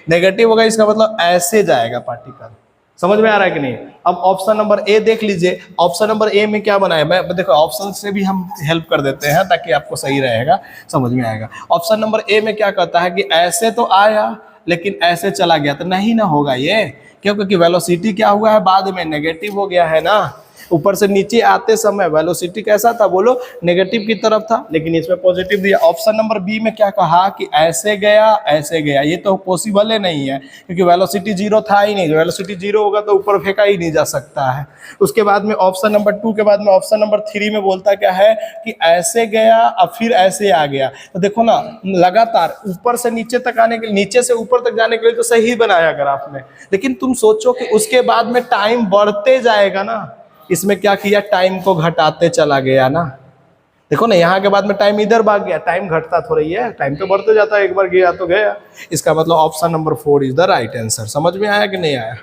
नेगेटिव होगा। इसका मतलब ऐसे जाएगा पार्टिकल। समझ में आ रहा है कि नहीं? अब ऑप्शन नंबर ए देख लीजिए, ऑप्शन नंबर ए में क्या बनाया, मैं देखो ऑप्शन से भी हम हेल्प कर देते हैं ताकि आपको सही रहेगा, समझ में आएगा। ऑप्शन नंबर ए में क्या कहता है कि ऐसे तो आया लेकिन ऐसे चला गया, तो नहीं ना होगा ये, क्योंकि वेलोसिटी क्या हुआ है, बाद में नेगेटिव हो गया है ना। ऊपर से नीचे आते समय वेलोसिटी कैसा था, बोलो, नेगेटिव की तरफ था, लेकिन इसमें पॉजिटिव दिया। ऑप्शन नंबर बी में क्या कहा कि ऐसे गया ऐसे गया, ये तो पॉसिबल ही नहीं है क्योंकि वेलोसिटी 0 था ही नहीं। वेलोसिटी 0 होगा तो ऊपर फेंका ही नहीं जा सकता है। उसके बाद में ऑप्शन नंबर 2 के बाद में ऑप्शन नंबर 3 में बोलता क्या है कि ऐसे गया और फिर ऐसे आ गया। तो देखो ना, लगातार ऊपर से नीचे तक आने के लिए, नीचे से ऊपर तक जाने के लिए तो सही बनाया ग्राफ में, लेकिन तुम सोचो कि उसके बाद में टाइम बढ़ते जाएगा ना, इसमें क्या किया, टाइम को घटाते चला गया ना। देखो ना, यहाँ के बाद में टाइम इधर भाग गया, टाइम घटता थोड़ा ही है, टाइम तो बढ़ते जाता है, एक बार गया तो गया। इसका मतलब option number 4 is the right answer. समझ में आया कि नहीं आया?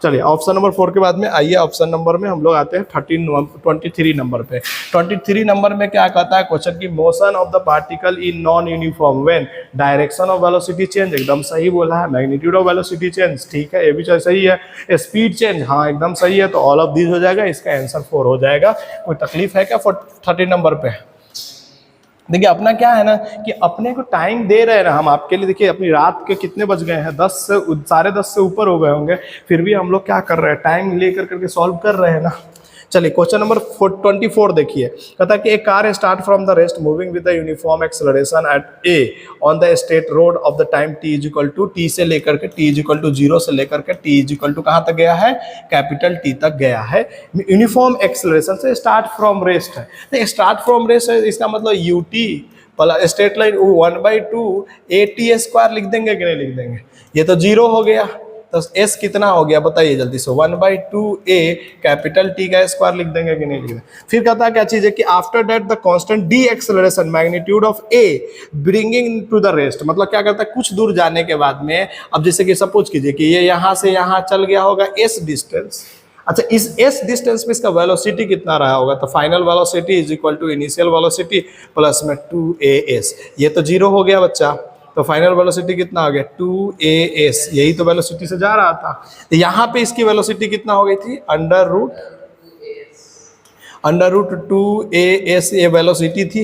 चलिए ऑप्शन नंबर 4 के बाद में आइए ऑप्शन नंबर में हम लोग आते हैं 23 नंबर पे। 23 नंबर में क्या कहता है क्वेश्चन की, motion of the particle in non uniform when direction of velocity change, एकदम सही बोला है। मैग्नीट्यूड ऑफ वेलोसिटी चेंज, ठीक है, ये भी सही है। स्पीड चेंज, हाँ एकदम सही है। तो ऑल ऑफ दिस हो जाएगा, इसका आंसर 4 हो जाएगा। कोई तकलीफ है क्या 30 नंबर पे? देखिए अपना क्या है ना कि अपने को टाइम दे रहे हैं ना हम आपके लिए। देखिए अपनी रात के कितने बज गए हैं, 10 से 10:30 से ऊपर हो गए होंगे, फिर भी हम लोग क्या कर रहे हैं, टाइम लेकर करके सॉल्व कर रहे हैं ना। चलिए क्वेश्चन नंबर 24 देखिए, कहता है कि a car start from the rest moving with the uniform acceleration at a on the straight road of the time t is equal to, T से लेकर के t इज इक्वल टू 0 से लेकर के t इज इक्वल टू कहाँ तक गया है, कैपिटल T तक गया है। यूनिफॉर्म एक्सेलरेशन से स्टार्ट फ्रॉम रेस्ट है, तो स्टार्ट फ्रॉम रेस्ट है, इसका मतलब ut स्ट्रेट लाइन 1/2 at² लिख देंगे कि नहीं लिख देंगे? ये तो 0 हो गया, तो s कितना हो गया बताइए जल्दी से, 1/2a कैपिटल T का स्क्वायर लिख देंगे कि नहीं लिख देंगे? फिर कहता है क्या चीज है कि after that the constant deceleration magnitude of a bringing to the rest, मतलब क्या करता है कुछ दूर जाने के बाद में, अब जैसे कि सपोज कीजिए कि ये यहाँ से यहाँ चल गया होगा s डिस्टेंस। अच्छा, इस s डिस्टेंस पे इसका वेलोसिटी कितना रहा होगा, तो final velocity is equal to initial velocity plus में 2as। ये तो 0 हो गया बच्चा, तो फाइनल वेलोसिटी कितना हो गया, 2as। यही तो वेलोसिटी से जा रहा था, तो यहाँ पे इसकी वेलोसिटी कितना हो गई थी, अंडर रूट 2as ये वेलोसिटी थी।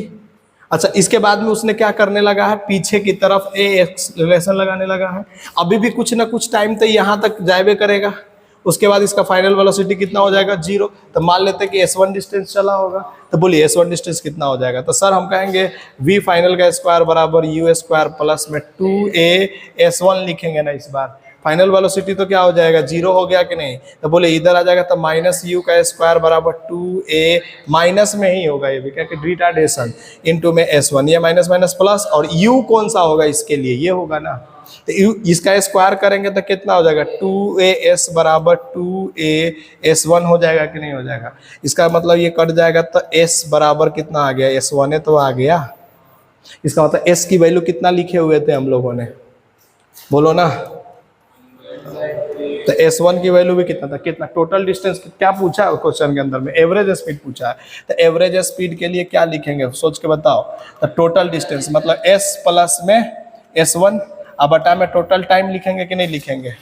अच्छा, इसके बाद में उसने क्या करने लगा है, पीछे की तरफ a एक्सेलरेशन लगाने लगा है। अभी भी कुछ ना कुछ टाइम तो यहाँ तक जाए करेगा, उसके बाद इसका फाइनल वेलोसिटी कितना हो जाएगा, 0। तो मान लेते हैं कि s1 डिस्टेंस चला होगा, तो बोलिए s1 डिस्टेंस कितना हो जाएगा, तो सर हम कहेंगे v फाइनल का स्क्वायर बराबर u² प्लस में 2a s1 लिखेंगे ना। इस बार फाइनल वेलोसिटी तो क्या हो जाएगा, 0 हो गया कि नहीं, तो बोले इधर आ जाएगा, तो माइनस u का स्क्वायर बराबर 2a, माइनस में ही होगा ये भी, क्या कि रिटार्डेशन इनटू में s1, ये माइनस माइनस प्लस, और u कौन सा होगा इसके लिए, ये होगा ना, तो इसका स्क्वायर करेंगे तो कितना हो जाएगा, 2as बराबर 2a(s1) हो जाएगा कि नहीं हो जाएगा? इसका मतलब ये कट जाएगा, तो s बराबर कितना आ गया, s1 तो आ गया। इसका मतलब s की वैल्यू कितना लिखे हुए थे हम लोगों ने, बोलो ना, तो s1 की वैल्यू भी कितना था, कितना टोटल डिस्टेंस क्या पूछा है क्वेश्चन के अंदर में, एवरेज स्पीड पूछा है, तो एवरेज स्पीड के लिए क्या लिखेंगे सोच के बताओ, तो टोटल डिस्टेंस मतलब s प्लस में s1 अब बटा में टोटल टाइम लिखेंगे कि नहीं लिखेंगे?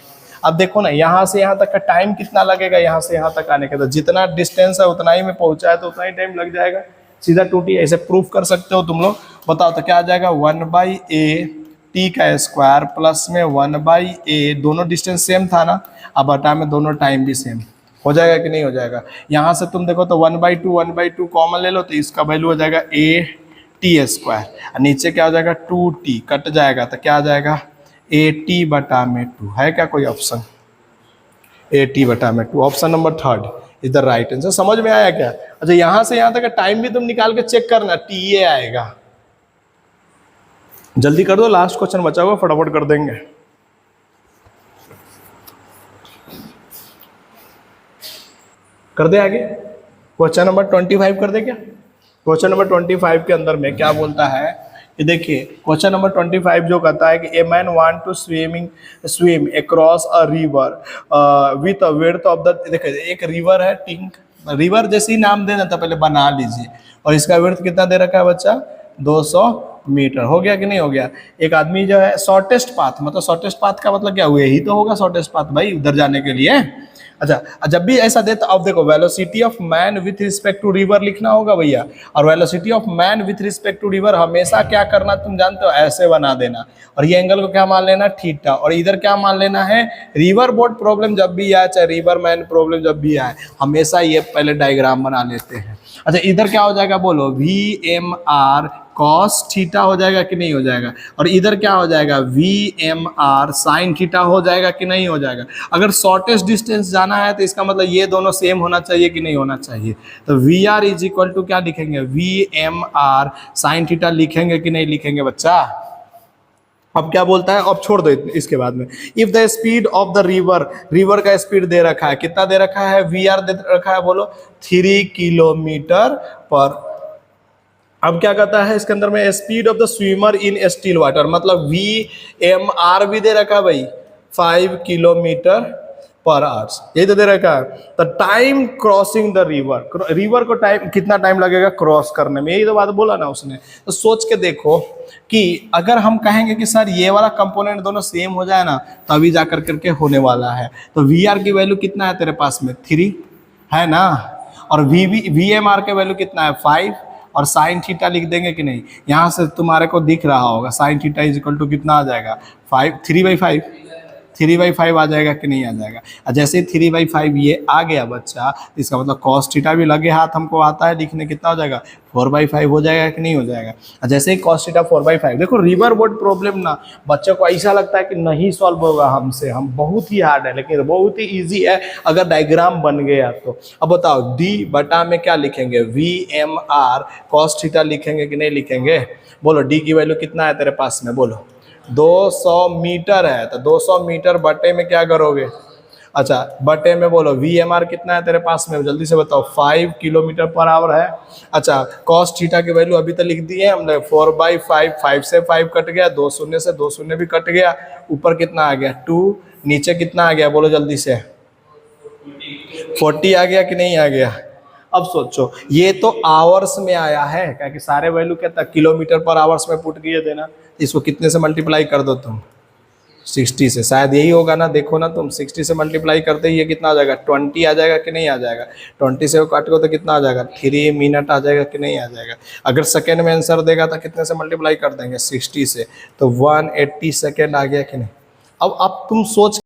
अब देखो ना, यहाँ से यहाँ तक का टाइम कितना लगेगा, यहाँ से यहाँ तक आने का, तो जितना डिस्टेंस है उतना ही में पहुंचा है तो उतना ही टाइम लग जाएगा, सीधा 2t ऐसे प्रूफ कर सकते हो तुम लोग। बताओ तो क्या आ जाएगा, 1/a t का स्क्वायर प्लस में 1/a, दोनों डिस्टेंस सेम था ना, अब बटा में दोनों टाइम भी सेम हो जाएगा कि नहीं हो जाएगा? यहाँ से तुम देखो तो 1/2 कॉमन ले लो, तो इसका वैल्यू हो जाएगा a(t²), और नीचे क्या हो जाएगा 2t कट जाएगा, तो क्या आ जाएगा at/2। है क्या कोई option, at/2? Option number 3 is the right answer. समझ में आया क्या? अच्छा यहां से यहां तक का टाइम भी तुम निकाल के चेक करना, TA आएगा। जल्दी कर दो, लास्ट क्वेश्चन बचा हुआ, फटाफट कर देंगे। कर दे आगे, क्वेश्चन नंबर 25 कर दे क्या? क्वेश्चन नंबर 25 के अंदर में क्या बोलता है, ये देखिए क्वेश्चन नंबर 25 जो कहता है कि a man want to swim across a river with a width of the, देखिए एक रिवर है, टिंक रिवर जैसे ही नाम देना था पहले बना लीजिए, और इसका विड्थ कितना दे रखा है बच्चा, 200 मीटर। हो गया कि नहीं हो गया? एक आदमी जो है शॉर्टेस्ट पाथ, मतलब शॉर्टेस्ट पाथ का मतलब क्या हुआ, यही तो होगा शॉर्टेस्ट पाथ भाई उधर जाने के लिए। अच्छा जब भी ऐसा दे तो अब देखो velocity of man with respect to river लिखना होगा भैया, और velocity of man with respect to river हमेशा क्या करना तुम जानते हो, ऐसे बना देना, और ये एंगल को क्या मान लेना, थीटा, और इधर क्या मान लेना है, रिवर बोट प्रॉब्लम जब भी आए चाहे रिवर मैन प्रॉब्लम जब भी आए हमेशा ये पहले डायग्राम बना लेते हैं। अच्छा इधर क्या हो जाएगा बोलो, VMR cos थीटा हो जाएगा कि नहीं हो जाएगा, और इधर क्या हो जाएगा, VMR sin थीटा हो जाएगा कि नहीं हो जाएगा। अगर शॉर्टेस्ट डिस्टेंस जाना है तो इसका मतलब ये दोनों सेम होना चाहिए कि नहीं होना चाहिए, तो VR इज इक्वल टू क्या लिखेंगे, VMR sin थीटा लिखेंगे कि नहीं लिखेंगे बच्चा। अब क्या बोलता है, अब छोड़ दो इसके बाद में, if the speed of the river का स्पीड दे रखा है, कितना दे रखा है, VR दे रखा है बोलो 3 किलोमीटर पर। अब क्या कहता है इसके अंदर में, speed of the swimmer in still water, मतलब VMR भी दे रखा है भाई 5 किलोमीटर पर आवर्स, यही तो दे रखा है। तो टाइम क्रॉसिंग द रिवर को टाइम कितना टाइम लगेगा क्रॉस करने में, यही तो बात बोला ना उसने। तो सोच के देखो कि अगर हम कहेंगे कि सर ये वाला कंपोनेंट दोनों सेम हो जाए ना तभी जा कर करके होने वाला है, तो VR की वैल्यू कितना है तेरे पास में, 3 है ना, और VMR के वैल्यू कितना है 5, और साइन थीटा लिख देंगे कि नहीं, यहाँ से तुम्हारे को दिख रहा होगा sine theta is equal to कितना आ जाएगा 3/5 आ जाएगा कि नहीं आ जाएगा। और जैसे ही 3/5 ये आ गया बच्चा, इसका मतलब कॉस थीटा भी लगे हाथ हमको आता है लिखने, कितना हो जाएगा 4/5 हो जाएगा कि नहीं हो जाएगा। और जैसे ही कॉस थीटा 4/5, देखो रिवर बोट प्रॉब्लम ना बच्चों को ऐसा लगता है कि नहीं सॉल्व होगा हमसे, हम बहुत ही हार्ड है लेकिन बहुत ही ईजी है अगर डायग्राम बन गया तो। अब बताओ D बटा में क्या लिखेंगे, VMR कॉस थीटा लिखेंगे कि नहीं लिखेंगे, बोलो D की वैल्यू कितना है तेरे पास में, बोलो 200 मीटर है, तो 200 मीटर बटे में क्या करोगे, अच्छा बटे में बोलो VMR कितना है तेरे पास में, जल्दी से बताओ 5 किलोमीटर पर आवर है। अच्छा कॉस थीटा की वैल्यू अभी तो लिख दी है हमने 4/5, 5 से 5 कट गया, 2 शून्य से 2 शून्य भी कट गया, ऊपर कितना आ गया 2, नीचे कितना आ गया बोलो जल्दी से, 40 आ गया कि नहीं आ गया। अब सोचो ये तो आवर्स में आया है, क्या कि सारे वैल्यू क्या था किलोमीटर पर आवर्स में पुट किए थे ना, इसको कितने से मल्टीप्लाई कर दो तुम, 60 से, शायद यही होगा ना, देखो ना तुम 60 से मल्टीप्लाई करते ही ये कितना आ जाएगा 20 आ जाएगा कि नहीं आ जाएगा, 20 से काट को तो कितना आ जाएगा 3 मिनट आ जाएगा कि नहीं आ जाएगा। अगर सेकेंड में आंसर देगा तो कितने से मल्टीप्लाई कर देंगे 60 से, तो 180 सेकेंड आ गया कि नहीं। अब तुम सोच